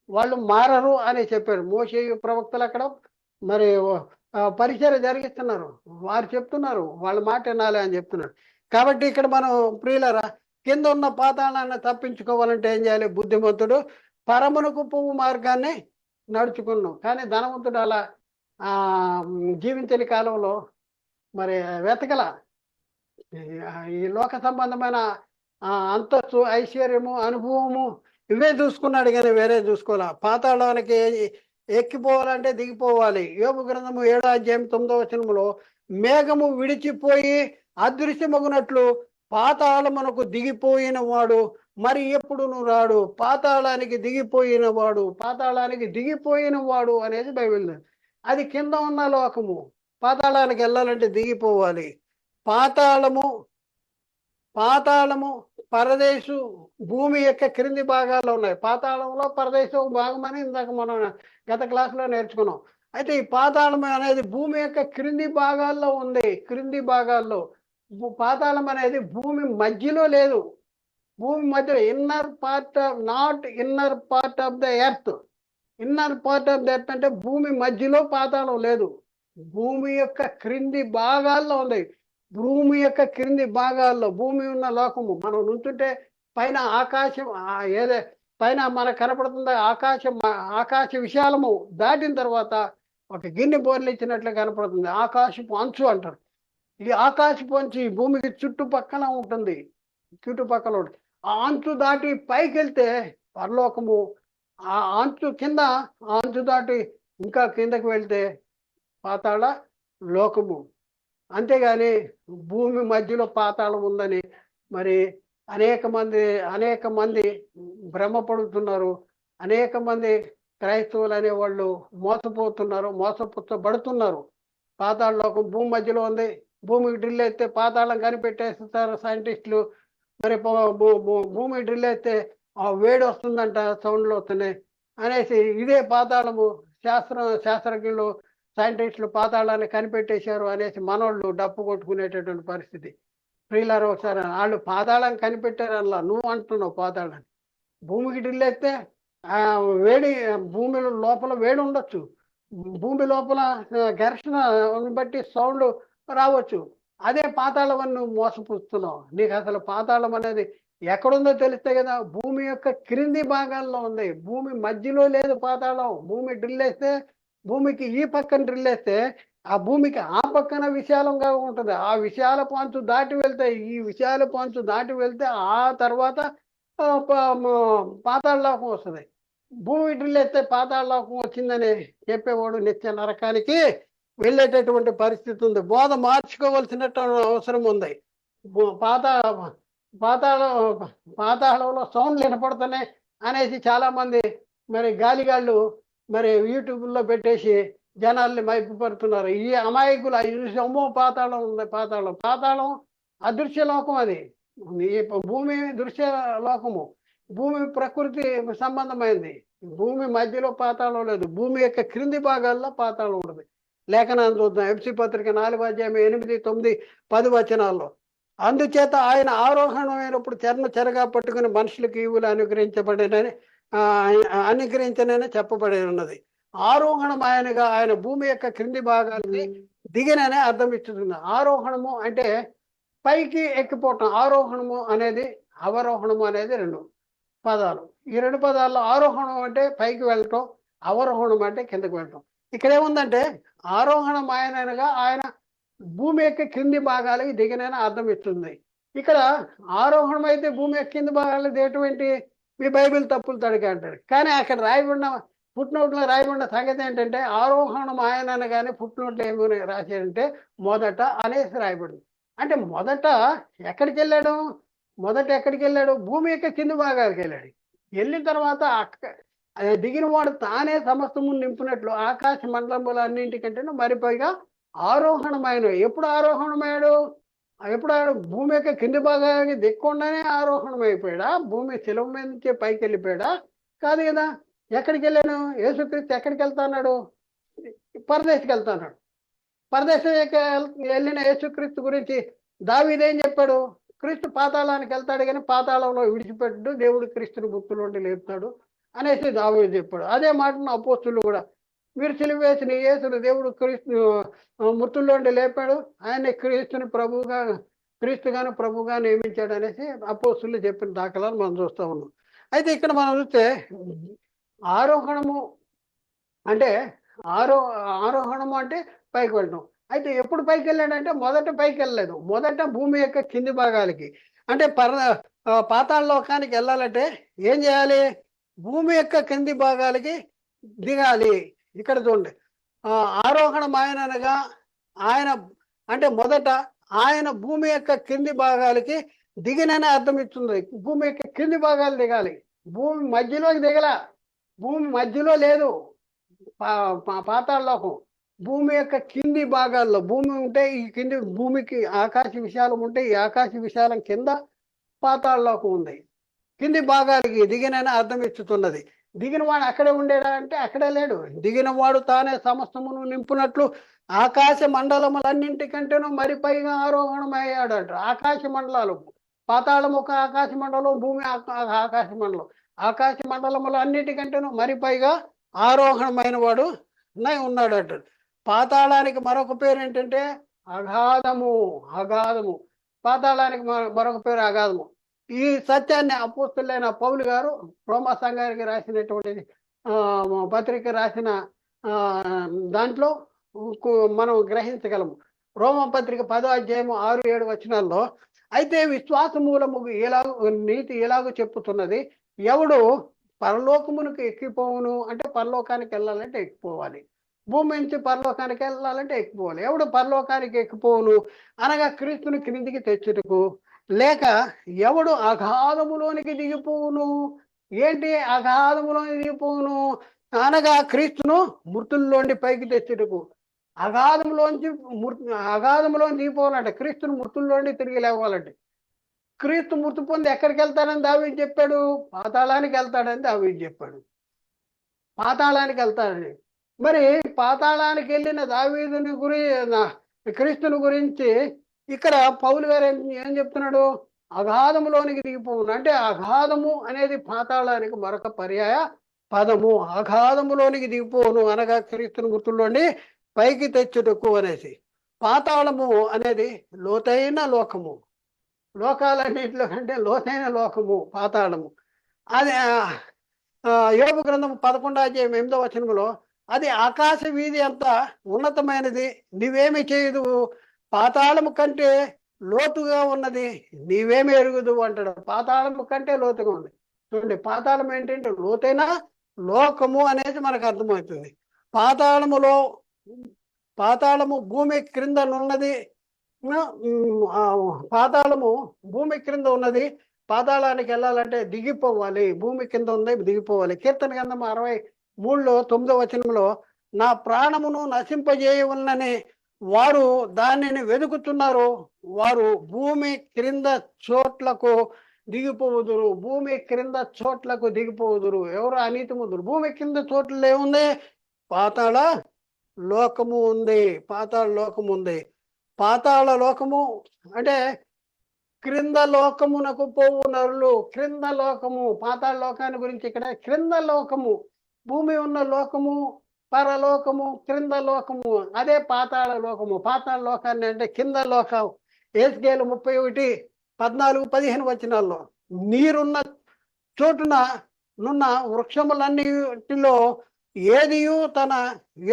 వాళ్ళు మారరు అని చెప్పారు. మోషేయు ప్రవక్తలు అక్కడ మరి పరిచర్య జరిగిస్తున్నారు. వారు చెప్తున్నారు, వాళ్ళ మాట వినాలి అని చెప్తున్నారు. కాబట్టి ఇక్కడ మనం ప్రియులరా, కింద ఉన్న పాతాళాన్ని తప్పించుకోవాలంటే ఏం చేయాలి? బుద్ధిమంతుడు పరమునకు పువ్వు మార్గాన్ని నడుచుకున్నాం. కానీ ధనవంతుడు అలా జీవించని కాలంలో మరి వెతకల. ఈ లోక సంబంధమైన అంతస్తు, ఐశ్వర్యము, అనుభవము ఇవే చూసుకున్నాడు, కానీ వేరే చూసుకోవాలా. పాతాళానికి ఎక్కిపోవాలంటే దిగిపోవాలి. యోబు గ్రంథము 7వ అధ్యాయం 9వ వచనములో మేఘము విడిచిపోయి అదృశ్యమగునట్లు పాతాళమునకు దిగిపోయిన వాడు మరి ఎప్పుడును రాడు. పాతాళానికి దిగిపోయిన వాడు అనేది బైబిల్. అది కింద ఉన్న లోకము. పాతాళానికి వెళ్ళాలంటే దిగిపోవాలి. పాతాళము పరదేశు భూమి యొక్క క్రింది భాగాల్లో ఉన్నాయి. పాతాళంలో పరదేశం భాగమని ఇందాక మనం గత క్లాసులో నేర్చుకున్నాం. అయితే ఈ పాతాళం అనేది భూమి యొక్క క్రింది భాగాల్లో ఉంది. పాతాళం అనేది భూమి మధ్యలో లేదు. భూమి మధ్యలో inner part of the earth. అంటే భూమి మధ్యలో పాతాళం లేదు. భూమి యొక్క క్రింది భాగాల్లో ఉంది. భూమి ఉన్న లోకము. మనం నుంచుంటే పైన ఆకాశం పైన మనకు కనపడుతుంది ఆకాశ విశాలము దాటిన తర్వాత ఒక గిన్నె బోర్లు ఇచ్చినట్లు కనపడుతుంది. ఆకాశపు అంచు అంటారు. ఈ ఆకాశపు అంచు ఈ భూమికి చుట్టుపక్కల ఉంటుంది. ఆ అంచు దాటి పైకి వెళ్తే పరలోకము. ఆ అంచు దాటి ఇంకా కిందకి వెళ్తే పాతాళ లోకము. అంతేగాని భూమి మధ్యలో పాతాళం ఉందని మరి అనేక మంది భ్రమపడుతున్నారు. అనేక మంది క్రైస్తవులు అనేవాళ్ళు మోసపుచ్చబడుతున్నారు. పాతాళ లోకం భూమి మధ్యలో ఉంది. భూమికి డ్రిల్ అయితే పాతాళం కనిపెట్టేస్తారు సైంటిస్టులు. మరి భూమి డ్రిల్ అయితే వేడి వస్తుందంట, సౌండ్లు వస్తున్నాయి అనేసి ఇదే పాతాళము. శాస్త్రజ్ఞులు సైంటిస్టులు పాతాళాన్ని కనిపెట్టేశారు అనేసి మనోళ్ళు డప్పు కొట్టుకునేటటువంటి పరిస్థితి. ప్రియులారా, ఒకసారి వాళ్ళు పాతాళం కనిపెట్టారు అలా నువ్వు అంటున్నావు పాతాళాన్ని. భూమికి డ్రిల్ అయితే వేడి, భూమిలో లోపల వేడి ఉండొచ్చు, భూమి లోపల ఘర్షణ బట్టి సౌండ్ రావచ్చు. అదే పాతాళం అని నువ్వు మోసపుస్తున్నావు. నీకు అసలు పాతాళం అనేది ఎక్కడుందో తెలిస్తే కదా. భూమి యొక్క క్రింది భాగాల్లో ఉంది, భూమి మధ్యలో లేదు పాతాళం. భూమి డ్రిల్ వేస్తే, భూమికి ఈ పక్కన డ్రిల్ వేస్తే ఆ భూమికి ఆ పక్కన విశాలంగా ఉంటుంది. ఆ విశాల పాంచు దాటి వెళ్తే, ఈ విశాల పాంచు దాటి వెళ్తే ఆ తర్వాత పాతాళలోకం వస్తుంది. భూమి డ్రిల్ వేస్తే పాతాళలోకం వచ్చిందని చెప్పేవాడు నిత్య నరకానికి వెళ్ళేటటువంటి పరిస్థితి ఉంది. బోధ మార్చుకోవాల్సిన అవసరం ఉంది. పాతాళ పాతాళ పాతాళంలో సౌండ్లు వినపడుతున్నాయి అనేసి చాలా మంది మరి గాలిగాళ్ళు మరి యూట్యూబ్లో పెట్టేసి జనాల్ని మైపుపడుతున్నారు. ఈ అమాయకులు అమ్మో పాతాళం ఉంది, పాతాళం. పాతాళం అదృశ్య లోకం. అది భూమి దృశ్య లోకము. భూమి ప్రకృతి సంబంధమైంది. భూమి మధ్యలో పాతాళం లేదు. భూమి యొక్క క్రింది భాగాల్లో పాతాళం ఉంటుంది. లేఖనాన్ని చూద్దాం. ఎఫ్సి పత్రిక 4వ అధ్యాయం 8, 9, 10 వచనాల్లో. అందుచేత ఆయన ఆరోహణమైనప్పుడు చెరగా పట్టుకుని మనుషులకు ఈవులు అనుగ్రహించనని చెప్పబడి ఉన్నది. ఆరోహణం ఆయనగా ఆయన భూమి యొక్క క్రింది భాగాన్ని దిగిననే అర్థం ఇస్తుంది. ఆరోహణము అంటే పైకి ఎక్కిపోవటం. ఆరోహణము అనేది అవరోహణము అనేది 2 పదాలు. ఈ 2 పదాల్లో ఆరోహణం అంటే పైకి వెళ్ళటం, అవరోహణం అంటే కిందకి వెళ్ళటం. ఇక్కడ ఏముందంటే ఆరోహణం ఆయనగా ఆయన భూమి యొక్క కింది భాగాలకి దిగినని అర్థం ఇస్తుంది. ఇక్కడ ఆరోహణం అయితే భూమి యొక్క కింది భాగాలు దిగటువంటి మీ బైబిల్ తప్పులు తడిగా అంటారు. కానీ అక్కడ రాయబడిన ఫుట్నోట్లో రాయబడిన సంగతి ఏంటంటే ఆరోహణం ఆయన అనగానే ఫుట్నోట్లు ఏమని రాశాడంటే మొదట అనేసి రాయబడింది. అంటే మొదట ఎక్కడికి వెళ్ళాడు? ఎక్కడికి వెళ్ళాడు? భూమి యొక్క కింది భాగాలకు వెళ్ళాడు. వెళ్ళిన తర్వాత దిగిన వాడు తానే సమస్తము నింపినట్లు ఆకాశ మండలములు అన్నింటికంటే మరి పైగా ఆరోహణమైన. ఎప్పుడు ఆరోహణమయ్యాడు? ఎప్పుడు భూమి యొక్క కింది భాగానికి దిక్కుండానే ఆరోహణం అయిపోయాడా? భూమి శిలువ మీద నుంచే పైకి వెళ్ళిపోయాడా? కాదు కదా. ఎక్కడికి వెళ్ళాను? యేసుక్రీస్తు ఎక్కడికి వెళ్తాన్నాడు? పరదేశకి వెళ్తాన్నాడు. పరదేశం వెళ్ళిన యేసుక్రీస్తు గురించి దావీదేం చెప్పాడు? క్రీస్తు పాతాళానికి వెళ్తాడు కానీ పాతాళంలో విడిచిపెట్టు, దేవుడు క్రీస్తుని మృతుల్లోండి లేపుతాడు అనేసి దావీదు చెప్పాడు. అదే మాటను అపోస్తులు కూడా, మీరు సిలువ వేసిన యేసును దేవుడు క్రీస్తు మృతుల్లోండి లేపాడు, ఆయన క్రీస్తుగాను ప్రభుగా నియమించాడు అనేసి అపోస్తులు చెప్పిన దాఖలాలు మనం చూస్తూ ఉన్నాం. అయితే ఇక్కడ మనం చూస్తే ఆరోహణము అంటే ఆరోహణము అంటే పైకి వెళ్ళడం. అయితే ఎప్పుడు పైకి వెళ్ళాడంటే మొదట పైకి వెళ్ళలేదు. మొదట భూమి యొక్క కింది భాగాలకి అంటే పాతాళ లోకానికి వెళ్ళాలంటే ఏం చేయాలి? భూమి యొక్క కింది భాగాలకి దిగాలి. ఇక్కడ చూడండి, ఆరోహణం ఆయన అనగా ఆయన అంటే మొదట ఆయన భూమి యొక్క కింది భాగాలకి దిగిననే అర్థం ఇస్తుంది. భూమి యొక్క కింది భాగాలు దిగాలి. భూమి మధ్యలోకి దిగల. భూమి మధ్యలో లేదు పాతాళ లోకం. భూమి యొక్క కింది భాగాల్లో భూమి ఉంటే ఈ కింది భూమికి ఆకాశ విశాలం ఉంటే ఈ ఆకాశ విశాలం కింద పాతాళ లోకం ఉంది. కింది భాగాలకి దిగినని అర్థం ఇస్తున్నది. దిగిన వాడు అక్కడే ఉండేడా అంటే అక్కడే లేడు. దిగిన వాడు తానే సమస్తమును నింపునట్లు ఆకాశ మండలములన్నింటికంటేనూ మరి పైగా ఆరోహణం అయ్యాడు అంటారు. ఆకాశ మండలాలు, పాతాళం ఒక ఆకాశ మండలం, భూమి ఆకాశ మండలం. ఆకాశ మండలములు అన్నిటికంటేనూ మరి పైగా ఆరోహణమైన వాడు ఉన్నాడు అంటారు. పాతాళానికి మరొక పేరు ఏంటంటే అగాధము. పాతాళానికి మరొక పేరు అగాధము. ఈ సత్యాన్ని అపోస్తులైన పౌలు గారు రోమా సంఘానికి రాసినటువంటి పత్రిక రాసిన దాంట్లో మనం గ్రహించగలము. రోమా పత్రిక 10వ అధ్యాయము 6, 7 వచనాల్లో అయితే విశ్వాస మూలము నీతి ఎలాగో చెప్పుతున్నది, ఎవడు పరలోకమునకు ఎక్కిపోవును అంటే పరలోకానికి వెళ్ళాలంటే ఎక్కిపోవాలి. భూమి నుంచి పరలోకానికి వెళ్ళాలంటే ఎక్కిపోవాలి. ఎవడు పరలోకానికి ఎక్కిపోవును అనగా క్రీస్తుని క్రిందికి తెచ్చుటకు, లేక ఎవడు అగాధములోనికి దిగిపోవును. ఏంటి అగాధములోనికి దిగిపోవును అనగా క్రీస్తును మృతుల్లోండి పైకి తెచ్చుటకు. అగాధంలోంచి దిగిపోవాలంటే క్రీస్తుని మృతుల్లోండి తిరిగి లేవాలంటే. క్రీస్తు మృతి పొంది ఎక్కడికి వెళ్తాడని దావీదు చెప్పాడు? పాతాళానికి వెళ్తాడని దావీదు చెప్పాడు. పాతాళానికి వెళ్తాడని. మరి పాతాళానికి వెళ్ళిన దావీదుని క్రీస్తుని గురించి ఇక్కడ పౌలు గారు ఏం చెప్తున్నాడు? అగాధములోనికి దిగిపోవును అంటే అగాధము అనేది పాతాళానికి మరొక పర్యాయ పదము అగాధములోనికి దిగిపోను అనగా క్రీస్తుని గుర్తుల్లోని పైకి తెచ్చుటకు అనేసి. పాతాళము అనేది లోతైన లోకము, లోకాలన్నింటిలో కంటే లోతైన లోకము పాతాళము. అది యోబు గ్రంథం 11:8 అది ఆకాశ వీధి అంత ఉన్నతమైనది, నీవేమి చేయదు, పాతాళము కంటే లోతుగా ఉన్నది, నీవేమి ఎరుగుదు అంటాడు. పాతాళము కంటే లోతుగా ఉంది. చూడండి, పాతాళం ఏంటంటే లోతైన లోకము అనేది మనకు అర్థమవుతుంది. పాతాళము భూమి క్రింద ఉన్నది, పాతాళము భూమి క్రింద ఉన్నది. పాతాళానికి వెళ్ళాలంటే దిగిపోవాలి, భూమి కింద ఉంది దిగిపోవాలి. కీర్తన గ్రంథం 63:9 నా ప్రాణమును నశింపజేయవలనని వారు దానిని వెతుకుతున్నారు, వారు భూమి క్రింద చోట్లకు దిగిపోవుదురు, భూమి క్రింద చోట్లకు దిగిపోవుదురు. ఎవరు? అనీతిమంతులు. భూమి కింద చోట్ల ఏముంది? పాతాళ లోకము ఉంది, పాతాళ లోకము ఉంది. పాతాళ లోకము అంటే క్రింద లోకమునకు పోవు నరులు. క్రింద లోకము, పాతాళ లోకాన్ని గురించి ఇక్కడ క్రింద లోకము, భూమి ఉన్న లోకము, పరలోకము, క్రింద లోకము, అదే పాతాళ లోకము. పాతాళ లోకాన్ని అంటే కింద లోకం. ఎహెజ్కేలు 31:14-15 నీరున్న చోటున నున్న వృక్షములన్నిటిలో ఏదియు తన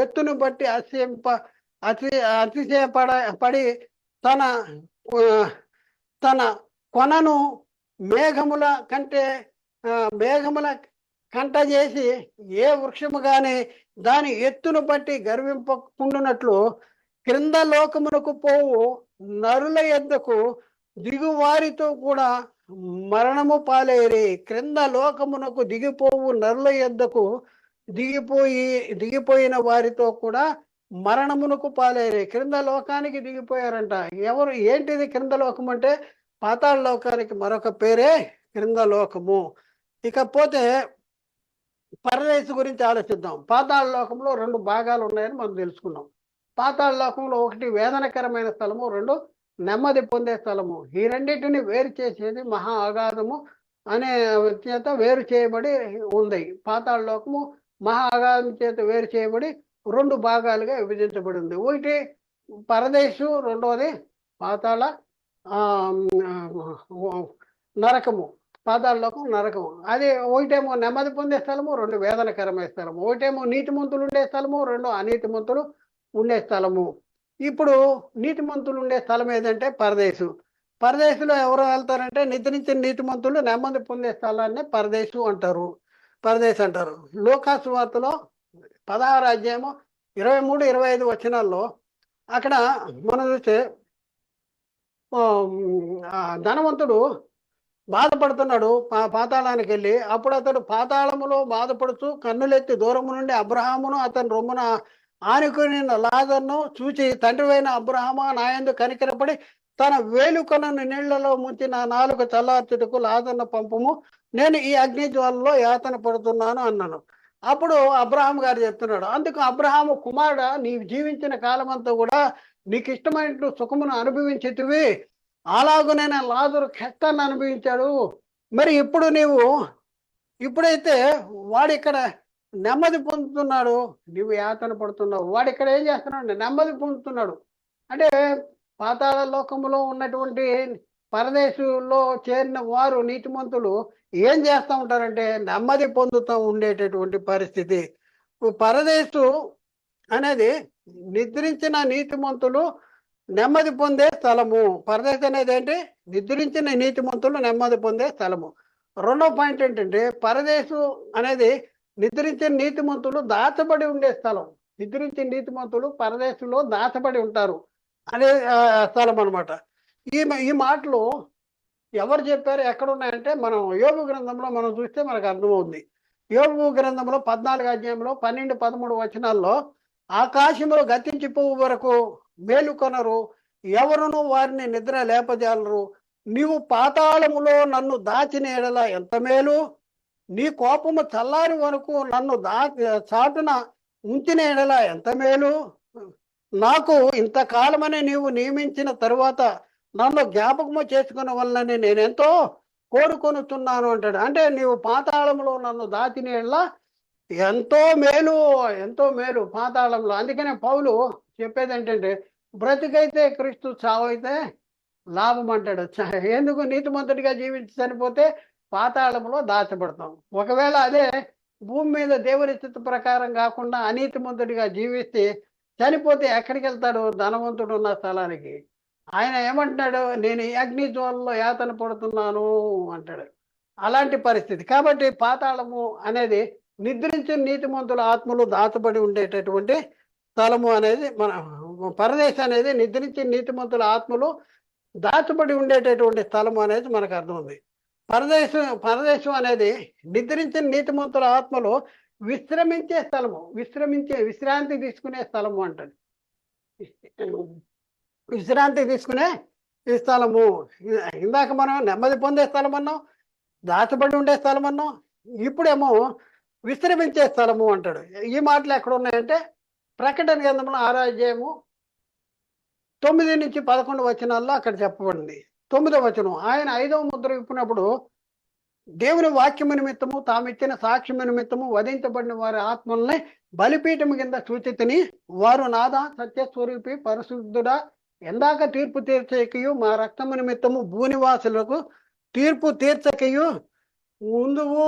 ఎత్తును బట్టి అతిశయపడి తన కొనను మేఘముల కంట చేసి ఏ వృక్షము గాని దాని ఎత్తును బట్టి గర్వింపకుండునట్లు క్రింద లోకమునకు పోవు నరుల యొద్దకు దిగువారితో కూడా మరణము పాలేరి. క్రింద లోకమునకు దిగిపోవు నరుల యొద్దకు దిగిపోయిన వారితో కూడా మరణమునకు పాలేరి. క్రింద లోకానికి దిగిపోయారంట. ఎవరు? ఏంటిది క్రింద లోకం అంటే? పాతాళ లోకానికి మరొక పేరే క్రింద లోకము. ఇకపోతే పరదేశు గురించి ఆలోచిద్దాం. పాతాళ లోకంలో 2 భాగాలు ఉన్నాయని మనం తెలుసుకున్నాం. పాతాళ లోకంలో ఒకటి వేదనకరమైన స్థలము, 2 నెమ్మది పొందే స్థలము. ఈ రెండింటిని వేరు చేసేది మహా అగాధము అనే చేత వేరు చేయబడి ఉంది. పాతాళ లోకము మహా అగాధం చేత వేరు చేయబడి 2 భాగాలుగా విభజించబడి ఉంది. ఒకటి పరదేశు, రెండవది పాతాళ నరకము. పాతాళ లోకం నరకము. అది ఒకటేమో నెమ్మది పొందే స్థలము, 2 వేదనకరమైన స్థలము. ఒకటేమో నీతిమంతులు ఉండే స్థలము, 2 అనీతిమంతులు ఉండే స్థలము. ఇప్పుడు నీతిమంతులు ఉండే స్థలం ఏదంటే పరదేశు. పరదేశులో ఎవరు వెళ్తారంటే నిద్రించిన నీతిమంతులు నెమ్మది పొందే స్థలాన్ని పరదేశు అంటారు. లూకాసు వార్తలో 16:23-25 అక్కడ మనం చూస్తే ధనవంతుడు బాధపడుతున్నాడు పాతాళానికి వెళ్ళి. అప్పుడు అతడు పాతాళములో బాధపడుతూ కన్నులెత్తి దూరము నుండి అబ్రహామును అతని రొమ్మున ఆనుకుని లాజరును చూచి, తండ్రివైన అబ్రహామా, నాయందు కనికరపడి తన వేలుకొనను నీళ్లలో ముంచి నా నాలుక చల్లార్చుటకు లాజరును పంపుము, నేను ఈ అగ్ని జ్వాలలో యాతన పడుతున్నాను అన్నాను. అప్పుడు అబ్రహాం గారు చెప్తున్నాడు, అందుకు అబ్రహాము, కుమారుడా, నీవు జీవించిన కాలం అంతా కూడా నీకు ఇష్టమైనట్లు సుఖమును అనుభవించేటివి, అలాగునైనా లాజరు కష్టాన్ని అనుభవించాడు. మరి ఇప్పుడు ఇప్పుడైతే వాడిక్కడ నెమ్మది పొందుతున్నాడు, నువ్వు యాతన పడుతున్నావు. వాడు ఇక్కడ ఏం చేస్తున్నాడు? నెమ్మది పొందుతున్నాడు. అంటే పాతాళ లోకములో ఉన్నటువంటి పరదేశంలో చేరిన వారు నీతిమంతులు ఏం చేస్తూ ఉంటారంటే నెమ్మది పొందుతూ ఉండేటటువంటి పరిస్థితి. పరదేశు అనేది నిద్రించిన నీతిమంతులు నెమ్మది పొందే స్థలము. పరదేశం అనేది ఏంటి? నిద్రించిన నీతిమంతులు నెమ్మది పొందే స్థలము. రెండో పాయింట్ ఏంటంటే పరదేశు అనేది నిద్రించిన నీతిమంతులు దాచబడి ఉండే స్థలం. నిద్రించిన నీతిమంతులు పరదేశంలో దాచబడి ఉంటారు అనే స్థలం అనమాట. ఈ మాటలు ఎవరు చెప్పారు, ఎక్కడ ఉన్నాయంటే మనం యోబు గ్రంథంలో మనం చూస్తే మనకు అర్థమవుతుంది. యోబు గ్రంథంలో 14:12-13 ఆకాశంలో గతించిపోవు వరకు మేలుకొనరు, ఎవరును వారిని నిద్ర లేపజాలరు. నీవు పాతాళములో నన్ను దాచిన ఎడల ఎంత మేలు, నీ కోపము చల్లారి వరకు నన్ను చాటున ఉంచిన ఎడల ఎంత మేలు. నాకు ఇంతకాలమని నీవు నియమించిన తరువాత నన్ను జ్ఞాపకము చేసుకున్న వల్లనే నేనెంతో కోరుకొనుతున్నాను అంటాడు. అంటే నీవు పాతాళంలో నన్ను దాచిన ఎడల ఎంతో మేలు, ఎంతో మేలు పాతాళంలో. అందుకనే పౌలు చెప్పేది ఏంటంటే, బ్రతికైతే క్రీస్తు, చావైతే లాభం అంటాడు. ఎందుకు? నీతిమంతుడిగా జీవించి చనిపోతే పాతాళంలో దాచబడతాం. ఒకవేళ అదే భూమి మీద దేవుని చిత్త ప్రకారం కాకుండా అనీతిమంతుడిగా జీవిస్తే చనిపోతే ఎక్కడికి వెళ్తాడు? ధనవంతుడు ఉన్న స్థలానికి. ఆయన ఏమంటున్నాడు? నేను ఈ అగ్ని జ్వాలలో యాతన పడుతున్నాను అంటాడు. అలాంటి పరిస్థితి. కాబట్టి పాతాళము అనేది నిద్రించిన నీతిమంతుల ఆత్మలు దాచబడి ఉండేటటువంటి స్థలము అనేది మన పరదేశం అనేది నిద్రించిన నీతిమంతుల ఆత్మలు దాచబడి ఉండేటటువంటి స్థలము అనేది మనకు అర్థం ఉంది. పరదేశం అనేది నిద్రించిన నీతిమంతుల ఆత్మలు విశ్రమించే స్థలము, విశ్రాంతి తీసుకునే స్థలము అంటది. విశ్రాంతి తీసుకునే ఈ స్థలము. ఇందాక మనం నెమ్మది పొందే స్థలం అన్నాం, దాచబడి ఉండే స్థలం అన్నాం, ఇప్పుడేమో విశ్రమించే స్థలము అంటాడు. ఈ మాటలు ఎక్కడ ఉన్నాయంటే ప్రకటన గ్రంథంలో 6వ అధ్యాయము 9 నుంచి 11 వచనాల్లో అక్కడ చెప్పబడింది. 9వ వచనం, ఆయన 5వ ముద్ర విప్పినప్పుడు దేవుని వాక్యము నిమిత్తము తామిచ్చిన సాక్ష్యము నిమిత్తము వధించబడిన వారి ఆత్మల్ని బలిపీఠము కింద సూచితిని, వారు నాదా సత్యస్వరూపి పరిశుద్ధుడా, ఎందాక తీర్పు తీర్చకయు మా రక్తము నిమిత్తము భూనివాసులకు తీర్పు తీర్చకయు ముందువు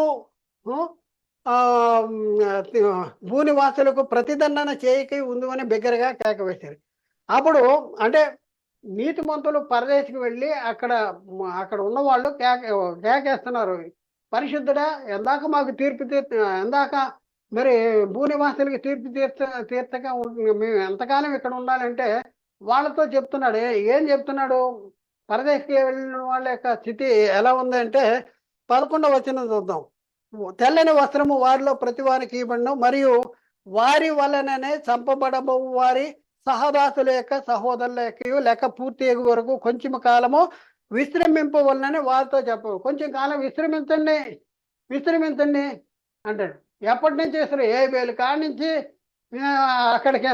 భూనివాసులకు ప్రతిదండన చేయకై ఉందని బిగ్గరగా కేక వేశారు. అప్పుడు అంటే నీతిమంతులు పరదేశికి వెళ్ళి అక్కడ ఉన్న వాళ్ళు కేకేస్తున్నారు, పరిశుద్ధుడా, ఎందాక మాకు తీర్పు ఎందాక మరి భూనివాసులకి తీర్పు తీర్చక మేము ఎంతకాలం ఇక్కడ ఉండాలంటే వాళ్ళతో చెప్తున్నాడు. ఏం చెప్తున్నాడు? పరదేశికి వెళ్ళిన వాళ్ళ యొక్క స్థితి ఎలా ఉందంటే 11వ వచనం చూద్దాం. తెల్లని వస్త్రము వారిలో ప్రతి వారికి ఇవ్వబడును, మరియు వారి వలననే చంపబడబో వారి సహదాసుల యొక్క సహోదరుల యొక్క లెక్క పూర్తి అయ్యే వరకు కొంచెం కాలము విశ్రమింపవలనని వారితో చెప్పవు. కొంచెం కాలం విశ్రమించండి అంటాడు. ఎప్పటి నుంచి అసలు ఏబేలు కాడి నుంచి అక్కడికి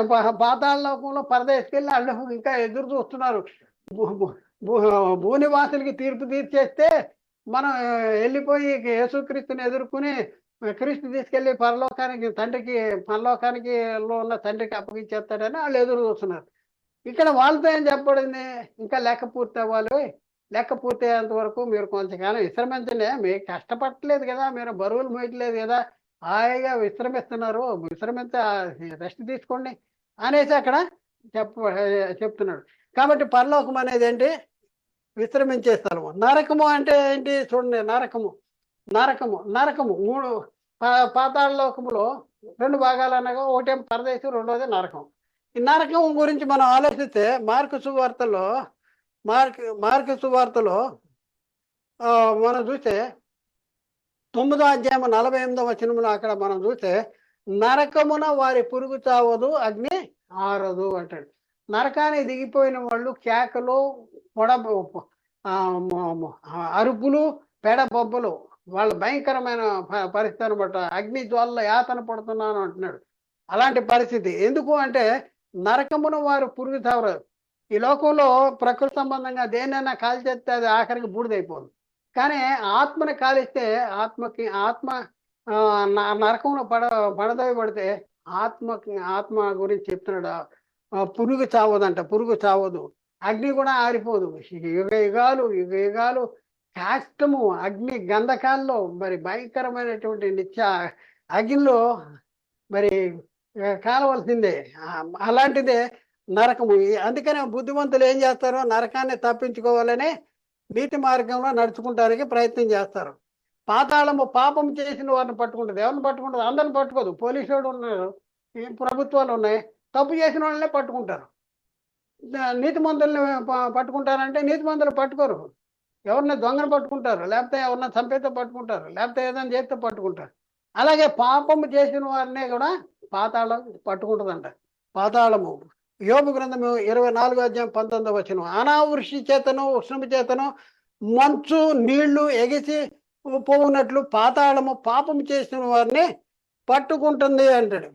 పాతాళ లోకంలో పరదేశికి వెళ్ళి వాళ్ళు ఇంకా ఎదురు చూస్తున్నారు. భూనివాసులకి తీర్పు తీర్చేస్తే మనం వెళ్ళిపోయి యేసుక్రీస్తుని ఎదుర్కొని క్రీస్తు తీసుకెళ్లి పరలోకానికి ఉన్న తండ్రికి అప్పగించేస్తాడని వాళ్ళు ఎదురు చూస్తున్నారు. ఇక్కడ వాళ్ళతో ఏం చెప్పబడింది? ఇంకా లెక్క పూర్తి అవ్వాలి, లెక్క పూర్తి అయ్యేంత వరకు మీరు కొంతకాలం విశ్రమించండి. మీరు కష్టపడలేదు కదా, మీరు బరువులు మోయట్లేదు కదా, హాయిగా విశ్రమిస్తున్నారు, రెస్ట్ తీసుకోండి అనేసి అక్కడ చెప్తున్నాడు. కాబట్టి పరలోకం అనేది ఏంటి? విశ్రమించే స్థలము. నరకము అంటే ఏంటి? చూడండి, నరకము 3 పాతాళ లోకములో 2 భాగాలు అనగా ఒకటేం పరదేశం, రెండోది నరకం. ఈ నరకం గురించి మనం ఆలోచిస్తే మార్కు సువార్తలో మనం చూస్తే 9వ అధ్యాయం 48వ వచనంలో అక్కడ మనం చూస్తే నరకమున వారి పురుగు చావదు, అగ్ని ఆరదు అంటాడు. నరకానికి దిగిపోయిన వాళ్ళు కేకలు, అరుపులు, పెడబొబ్బలు, వాళ్ళ భయంకరమైన పరిస్థితి అనమాట. అగ్ని జ్వాలలో యాతన పడుతున్నాను అంటున్నాడు. అలాంటి పరిస్థితి. ఎందుకు అంటే నరకమును వారు పురుగు చావరు. ఈ లోకంలో ప్రకృతి సంబంధంగా దేనైనా కాల్చేస్తే అది ఆఖరికి బూడిదైపోదు. కానీ ఆత్మని కాలిస్తే ఆత్మ నరకంలో పడదవి పడితే ఆత్మ గురించి చెప్తున్నాడు. పురుగు చావదంట, పురుగు చావదు, అగ్ని కూడా ఆరిపోదు. యుగయుగాలు కాష్టము అగ్ని గంధకాల్లో మరి భయంకరమైనటువంటి నిత్య అగ్నిలో మరి కాలవలసిందే. అలాంటిదే నరకము. అందుకనే బుద్ధిమంతులు ఏం చేస్తారు? నరకాన్ని తప్పించుకోవాలని నీతి మార్గంలో నడుచుకుంటానికి ప్రయత్నం చేస్తారు. పాతాళము పాపం చేసిన వారిని పట్టుకుంటుంది. ఎవరిని పట్టుకుంటుంది? అందరిని పట్టుకోదు. పోలీసు వాడు ఉన్నారు, ప్రభుత్వాలు ఉన్నాయి, తప్పు చేసిన వాళ్ళనే పట్టుకుంటారు. నీతిమంతుల్ని పట్టుకుంటారంటే నీతిమంతులు పట్టుకోరు. ఎవరిని దొంగను పట్టుకుంటారు, లేకపోతే ఎవరిని చంపేతో పట్టుకుంటారు, లేకపోతే ఏదైనా చేస్తే పట్టుకుంటారు. అలాగే పాపము చేసిన వారినే కూడా పాతాళం పట్టుకుంటుందంట. పాతాళము యోబు గ్రంథము 24వ అధ్యాయం 19వ వచనం, అనావృష్టి చేతను ఉష్ణము చేతను మంచు నీళ్లు ఎగిసి పోవునట్లు పాతాళము పాపము చేసిన వారిని పట్టుకుంటుంది అంటాడు.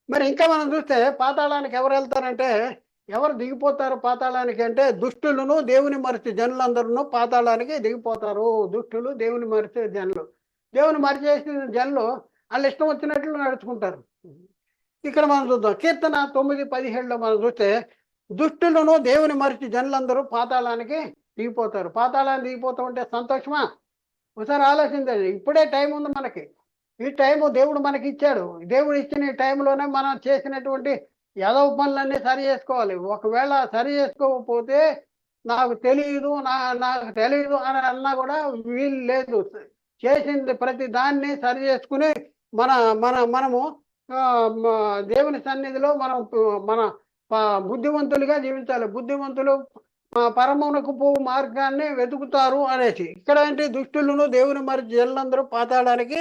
మరి ఇంకా మనం చూస్తే పాతాళానికి ఎవరు వెళ్తారంటే, ఎవరు దిగిపోతారు పాతాళానికి అంటే దుష్టులను దేవుని మరిచి జనులందరూ పాతాళానికి దిగిపోతారు. దుష్టులు, దేవుని మరిచే జనులు. దేవుని మరిచేసిన జనులు వాళ్ళు ఇష్టం వచ్చినట్లు నడుచుకుంటారు. ఇక్కడ మనం చూద్దాం కీర్తన 9:17లో మనం చూస్తే, దుష్టులను దేవుని మరిచి జనులందరూ పాతాళానికి దిగిపోతారు. పాతాళానికి దిగిపోతూ ఉంటే సంతోషమా? ఒకసారి ఆలోచించండి. ఇప్పుడే టైం ఉంది మనకి. ఈ టైము దేవుడు మనకి ఇచ్చాడు. దేవుడు ఇచ్చిన ఈ టైంలోనే మనం చేసినటువంటి ఎదవ పనులన్నీ సరి చేసుకోవాలి. ఒకవేళ సరి చేసుకోకపోతే నాకు తెలియదు నాకు తెలియదు అని అన్నా కూడా వీలు లేదు. చేసింది ప్రతి దాన్ని సరి చేసుకుని మన మన మనము దేవుని సన్నిధిలో మనం మన బుద్ధిమంతులుగా జీవించాలి. బుద్ధిమంతులు పరమునకు పోవు మార్గాన్ని వెతుకుతారు అనేసి. ఇక్కడ ఏంటి? దుష్టులను దేవుని మరి జనులందరూ పాతాళానికి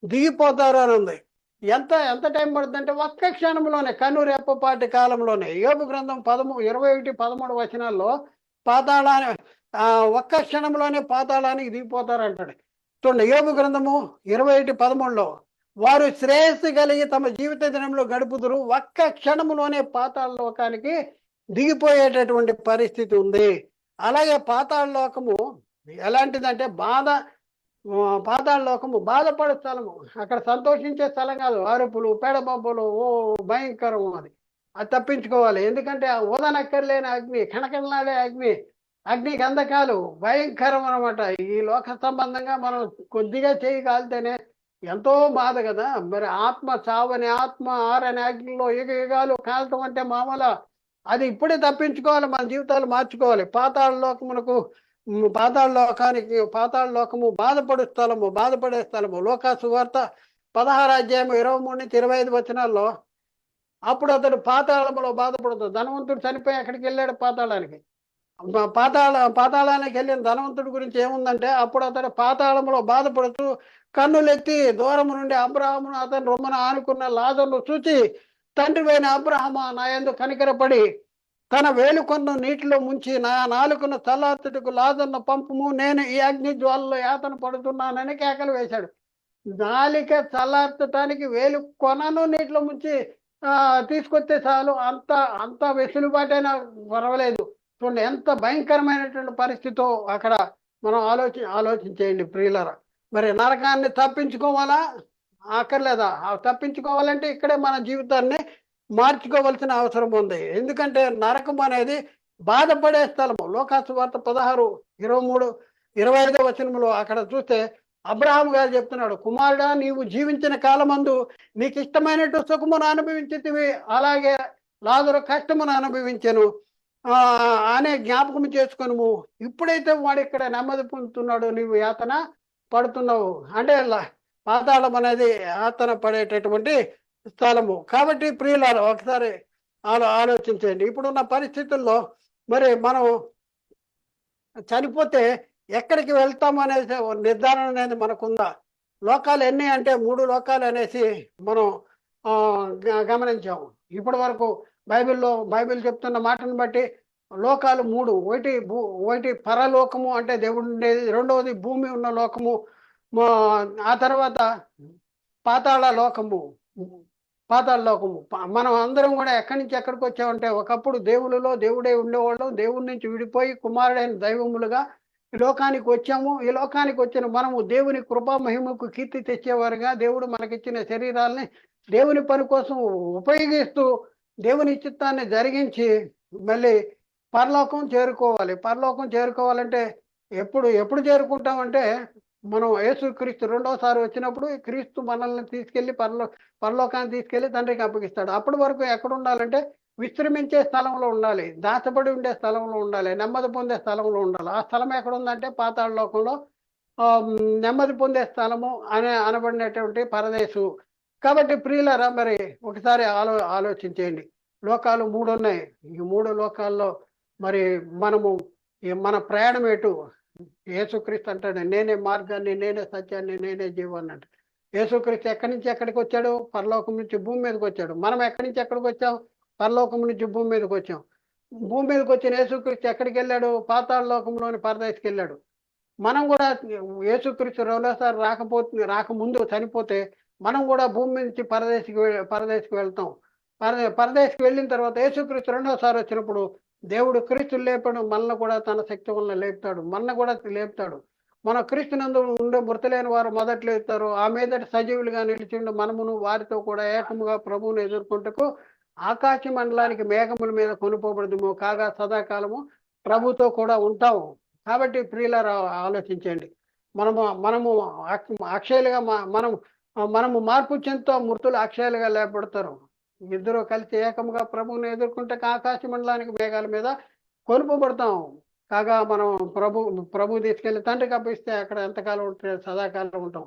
దిగిపోతారు అని ఉంది. ఎంత ఎంత టైం పడుతుందంటే ఒక్క క్షణంలోనే, కన్నురెప్పపాటి కాలంలోనే. యోబు గ్రంథం 21:13 వచనాల్లో పాతాళాన్ని ఒక్క క్షణంలోనే పాతాళానికి దిగిపోతారు అంటాడు. చూడండి, యోబు గ్రంథము 21:13లో, వారు శ్రేయస్సు కలిగి తమ జీవిత దినంలో గడుపుదురు, ఒక్క క్షణంలోనే పాతాళ లోకానికి దిగిపోయేటటువంటి పరిస్థితి ఉంది. అలాగే పాతాళ లోకము ఎలాంటిదంటే పాతాళ లోకము బాధపడే స్థలము. అక్కడ సంతోషించే స్థలం కాదు. అరుపులు, పెడబొబ్బలు, భయంకరం. అది తప్పించుకోవాలి. ఎందుకంటే ఓదనక్కర్లేని అగ్ని, కణకణలాడే అగ్ని గంధకాలు భయంకరం అనమాట. ఈ లోక సంబంధంగా మనం కొద్దిగా చేయి కాలితేనే ఎంతో బాధ కదా. మరి ఆత్మ చావని ఆత్మ ఆరని అగ్నిలో యుగాలు కాలటం అంటే మామూలు. అది ఇప్పుడే తప్పించుకోవాలి. మన జీవితాలు మార్చుకోవాలి. పాతాళ లోకము బాధపడే స్థలము. లోకాసు వార్త 16:23-25 వచనాల్లో, అప్పుడు అతడు పాతాళములో బాధపడుతుంది. ధనవంతుడు చనిపోయి ఎక్కడికి వెళ్ళాడు? పాతాళానికి. పాతాళానికి వెళ్ళిన ధనవంతుడి గురించి ఏముందంటే, అప్పుడు అతడు పాతాళంలో బాధపడుతూ కన్నులెత్తి దూరము నుండి అబ్రహామును అతని రొమ్మను ఆనుకున్న లాజరును చూచి, తండ్రివైన అబ్రహామా, నా యందు కనికరపడి తన వేలుకొన్ను నీటిలో ముంచి నా నాలుకను చల్లార్చుటకు లాజరును పంపుము, నేను ఈ అగ్ని జ్వాలలో యాతన పడుతున్నానని కేకలు వేశాడు. నాలిక చల్లార్చడానికి వేలుకొనను నీటిలో ముంచి తీసుకొస్తే చాలు, అంత వెసులుబాటైనా పర్వాలేదు. చూడండి ఎంత భయంకరమైనటువంటి పరిస్థితో అక్కడ మనం ఆలోచించేయండి ప్రియులరా. మరి నరకాన్ని తప్పించుకోవాలా? అక్కర్లేదా? తప్పించుకోవాలంటే ఇక్కడే మన జీవితాన్ని మార్చుకోవాల్సిన అవసరం ఉంది. ఎందుకంటే నరకం అనేది బాధపడే స్థలము. లోకాసు వార్త 16:23-25 వచనంలో అక్కడ చూస్తే అబ్రహాం గారు చెప్తున్నాడు, కుమారుడా, నీవు జీవించిన కాలమందు నీకు ఇష్టమైనట్టు సుఖమును అనుభవించితివి, అలాగే లాజరు కష్టమును అనుభవించెను అనే జ్ఞాపకం చేసుకొనుము. ఇప్పుడైతే వాడు ఇక్కడ నెమ్మది పొందుతున్నాడు, నీవు యాతన పడుతున్నావు. అంటే పాతాళం అనేది యాతన పడేటటువంటి స్థలము. కాబట్టి ప్రియులారా, ఒకసారి ఆలోచించండి. ఇప్పుడున్న పరిస్థితుల్లో మరి మనం చనిపోతే ఎక్కడికి వెళ్తాము అనేసి నిర్ధారణ అనేది మనకుందా? లోకాలు ఎన్ని అంటే 3 లోకాలు అనేసి మనం గమనించాము. ఇప్పటి వరకు బైబిల్ చెప్తున్న మాటను బట్టి లోకాలు 3. ఒకటి పరలోకము అంటే దేవుడు ఉండేది, రెండవది భూమి ఉన్న లోకము, ఆ తర్వాత పాతాళ లోకము. మనం అందరం కూడా ఎక్కడి నుంచి ఎక్కడికి వచ్చామంటే, ఒకప్పుడు దేవుళ్ళలో దేవుడే ఉండేవాళ్ళం. దేవుడి నుంచి విడిపోయి కుమారుడైన దైవములుగా ఈ లోకానికి వచ్చాము. ఈ లోకానికి వచ్చిన మనము దేవుని కృపా మహిమకు కీర్తి తెచ్చేవారుగా, దేవుడు మనకిచ్చిన శరీరాల్ని దేవుని పని కోసం ఉపయోగిస్తూ దేవుని చిత్తాన్ని జరిగించి మళ్ళీ పరలోకం చేరుకోవాలంటే ఎప్పుడు చేరుకుంటామంటే, మనం యేసుక్రీస్తు రెండోసారి వచ్చినప్పుడు క్రీస్తు మనల్ని తీసుకెళ్లి పరలోకాన్ని తీసుకెళ్లి తండ్రికి అప్పగిస్తాడు. అప్పటి వరకు ఎక్కడ ఉండాలంటే విశ్రమించే స్థలంలో ఉండాలి, దాచబడి ఉండే స్థలంలో ఉండాలి, నెమ్మది పొందే స్థలంలో ఉండాలి. ఆ స్థలం ఎక్కడ ఉందంటే పాతాళ లోకంలో నెమ్మది పొందే స్థలము అనబడినటువంటి పరదేశు. కాబట్టి ప్రియులారా, మరి ఒకసారి ఆలోచించేయండి. లోకాలు 3 ఉన్నాయి. ఈ 3 లోకాల్లో మరి మన ప్రయాణం ఎటు? యేసుక్రీస్తు అంటాడు, నేనే మార్గాన్ని, నేనే సత్యాన్ని, నేనే జీవాన్ని అంటే. యేసుక్రీస్తు ఎక్కడి నుంచి ఎక్కడికి వచ్చాడు? పరలోకం నుంచి భూమి మీదకి వచ్చాడు. మనం ఎక్కడి నుంచి ఎక్కడికి వచ్చాం? పరలోకం నుంచి భూమి మీదకి వచ్చాం. భూమి మీదకి వచ్చిన యేసుక్రీస్తు ఎక్కడికి వెళ్ళాడు? పాతాళ లోకంలోని పరదేశికి వెళ్ళాడు. మనం కూడా యేసుక్రీస్తు రెండోసారి రాకముందు చనిపోతే మనం కూడా భూమి నుంచి పరదేశికి వెళ్తాం. పరదేశికి వెళ్ళిన తర్వాత యేసుక్రీస్తు రెండోసారి వచ్చినప్పుడు దేవుడు క్రీస్తులు లేపాడు, మనల్ని కూడా తన శక్తి వలన లేపుతాడు. మన క్రీస్తునందు ఉండే మృతులైన వారు మొదట్లో ఇస్తారు, ఆ మీదట సజీవులుగా నిలిచిండు మనమును వారితో కూడా ఏకముగా ప్రభువును ఎదుర్కొంటకు ఆకాశ మండలానికి మేఘముల మీద కొనుపోబడదుము, కాగా సదాకాలము ప్రభుతో కూడా ఉంటాము. కాబట్టి ప్రియులారా ఆలోచించండి. మనము మనము అక్షయులుగా మనము మార్పు చెందుతో మృతులు అక్షయాలుగా లేపబడతారు. ఇద్దరు కలిసి ఏకముగా ప్రభువుని ఎదుర్కొంటే ఆకాశ మండలానికి మేఘాల మీద కొనుపబడతాం. కాగా మనం ప్రభు తీసుకెళ్లి తండ్రికి అప్పిస్తే అక్కడ ఎంతకాలం ఉంటే సదాకాలం ఉంటాం.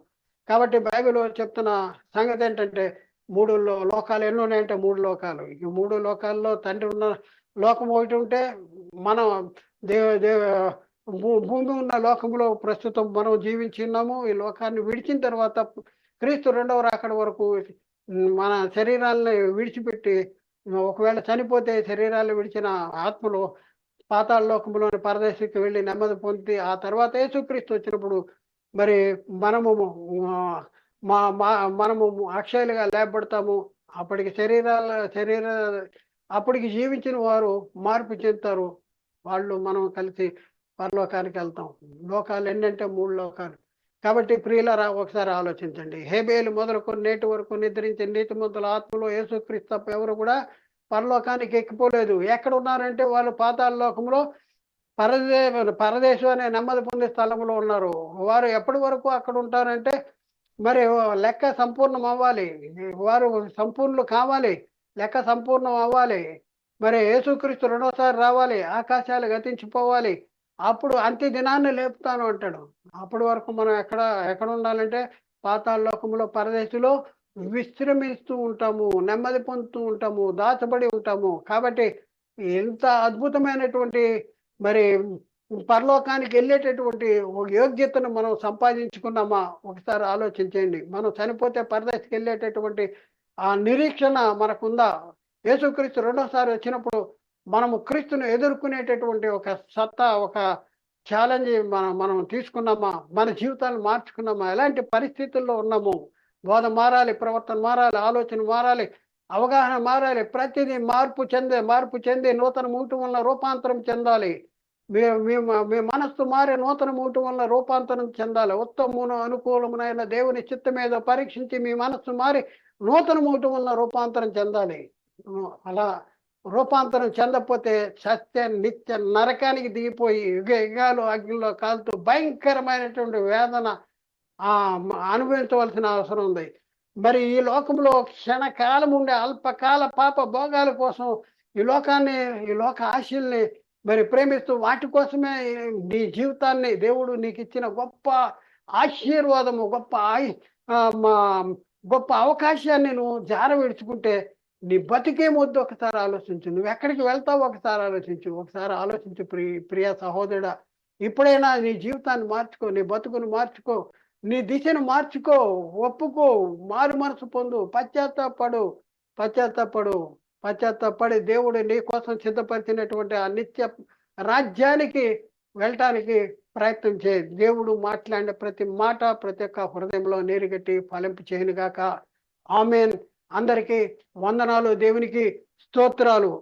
కాబట్టి బైబిల్ చెప్తున్న సంగతి ఏంటంటే, మూడు లోకాలు ఎన్ని ఉన్నాయంటే 3 లోకాలు. ఈ 3 లోకాల్లో తండ్రి ఉన్న లోకం ఒకటి ఉంటే, మనం భూమి ఉన్న లోకంలో ప్రస్తుతం మనం జీవించున్నాము. ఈ లోకాన్ని విడిచిన తర్వాత క్రీస్తు రెండవ రాకడ వరకు మన శరీరాలని విడిచిపెట్టి, ఒకవేళ చనిపోతే శరీరాలు విడిచిన ఆత్మలు పాతాళ లోకంలోని పరదేశికి వెళ్ళి నెమ్మది పొంది, ఆ తర్వాత యేసుక్రీస్తు వచ్చినప్పుడు మరి మనము మనము అక్షయులుగా లేపబడతాము. అప్పటికి అప్పటికి జీవించిన వారు మార్పు చెందుతారు. వాళ్ళు మనం కలిసి పరలోకానికి వెళ్తాం. లోకాలు ఏంటంటే 3 లోకాలు. కాబట్టి ప్రియులారా ఒకసారి ఆలోచించండి. హేబేలు మొదలుకొని నేటి వరకు నిద్రించిన నీతిమంతుల ఆత్మలో యేసుక్రీస్తు తప్ప ఎవరు కూడా పరలోకానికి ఎక్కిపోలేదు. ఎక్కడ ఉన్నారంటే వాళ్ళు పాతాళ లోకంలో పరదేశం అనే నెమ్మది పొందే స్థలంలో ఉన్నారు. వారు ఎప్పటి వరకు అక్కడ ఉంటారంటే, మరి లెక్క సంపూర్ణం అవ్వాలి, వారు సంపూర్ణులు కావాలి, లెక్క సంపూర్ణం అవ్వాలి. మరి యేసుక్రీస్తు రెండోసారి రావాలి, ఆకాశాలు గతించిపోవాలి, అప్పుడు అంత్య దినాన్ని లేపుతాను అంటాడు. అప్పటి వరకు మనం ఎక్కడ ఉండాలంటే పాతాళ లోకంలో పరదేశంలో విశ్రమిస్తూ ఉంటాము, నెమ్మది పొందుతూ ఉంటాము, దాచబడి ఉంటాము. కాబట్టి ఎంత అద్భుతమైనటువంటి మరి పరలోకానికి వెళ్ళేటటువంటి ఒక యోగ్యతను మనం సంపాదించుకున్నామా ఒకసారి ఆలోచించండి. మనం చనిపోతే పరదేశకి వెళ్ళేటటువంటి ఆ నిరీక్షణ మనకుందా? యేసుక్రీస్తు రెండోసారి వచ్చినప్పుడు మనము క్రీస్తును ఎదుర్కొనేటటువంటి ఒక సత్తా, ఒక ఛాలెంజ్ మనం తీసుకున్నామా? మన జీవితాన్ని మార్చుకున్నామా? ఎలాంటి పరిస్థితుల్లో ఉన్నాము? బోధ మారాలి, ప్రవర్తన మారాలి, ఆలోచన మారాలి, అవగాహన మారాలి. ప్రతిదీ మార్పు చెంది నూతన మూటం వల్ల రూపాంతరం చెందాలి. మీ మనస్సు మారే నూతన మూటం వల్ల రూపాంతరం చెందాలి. ఉత్తమమును అనుకూలమునైన దేవుని చిత్తం మీద పరీక్షించి మీ మనస్సు మారి నూతన మూటం వల్ల రూపాంతరం చెందాలి. అలా రూపాంతరం చెందకపోతే నిత్య నరకానికి దిగిపోయి యుగాలు అగ్నిలో కాలుతూ భయంకరమైనటువంటి వేదన అనుభవించవలసిన అవసరం ఉంది. మరి ఈ లోకంలో క్షణకాలం ఉండే అల్పకాల పాప భోగాల కోసం ఈ లోక ఆశల్ని మరి ప్రేమిస్తూ వాటి కోసమే నీ జీవితాన్ని దేవుడు నీకు ఇచ్చిన గొప్ప ఆశీర్వాదము, గొప్ప అవకాశాన్ని నువ్వు జార విడుచుకుంటే నీ బతికేమొద్దు. ఒకసారి ఆలోచించు. నువ్వు ఎక్కడికి వెళ్తావు ఒకసారి ఆలోచించు. ప్రియ సహోదరుడా, ఇప్పుడైనా నీ జీవితాన్ని మార్చుకో, నీ బతుకును మార్చుకో, నీ దిశను మార్చుకో, ఒప్పుకో, మారు మనసు పొందు, పశ్చాత్తాపడి దేవుడు నీ కోసం సిద్ధపరిచినటువంటి ఆ నిత్య రాజ్యానికి వెళ్ళటానికి ప్రయత్నం చేయి. దేవుడు మాట్లాడిన ప్రతి మాట ప్రతి ఒక్క హృదయంలో నీరుగట్టి ఫలింపు చేయనుగాక. ఆమేన్. అందరికీ వందనాలు. దేవునికి స్తోత్రాలు.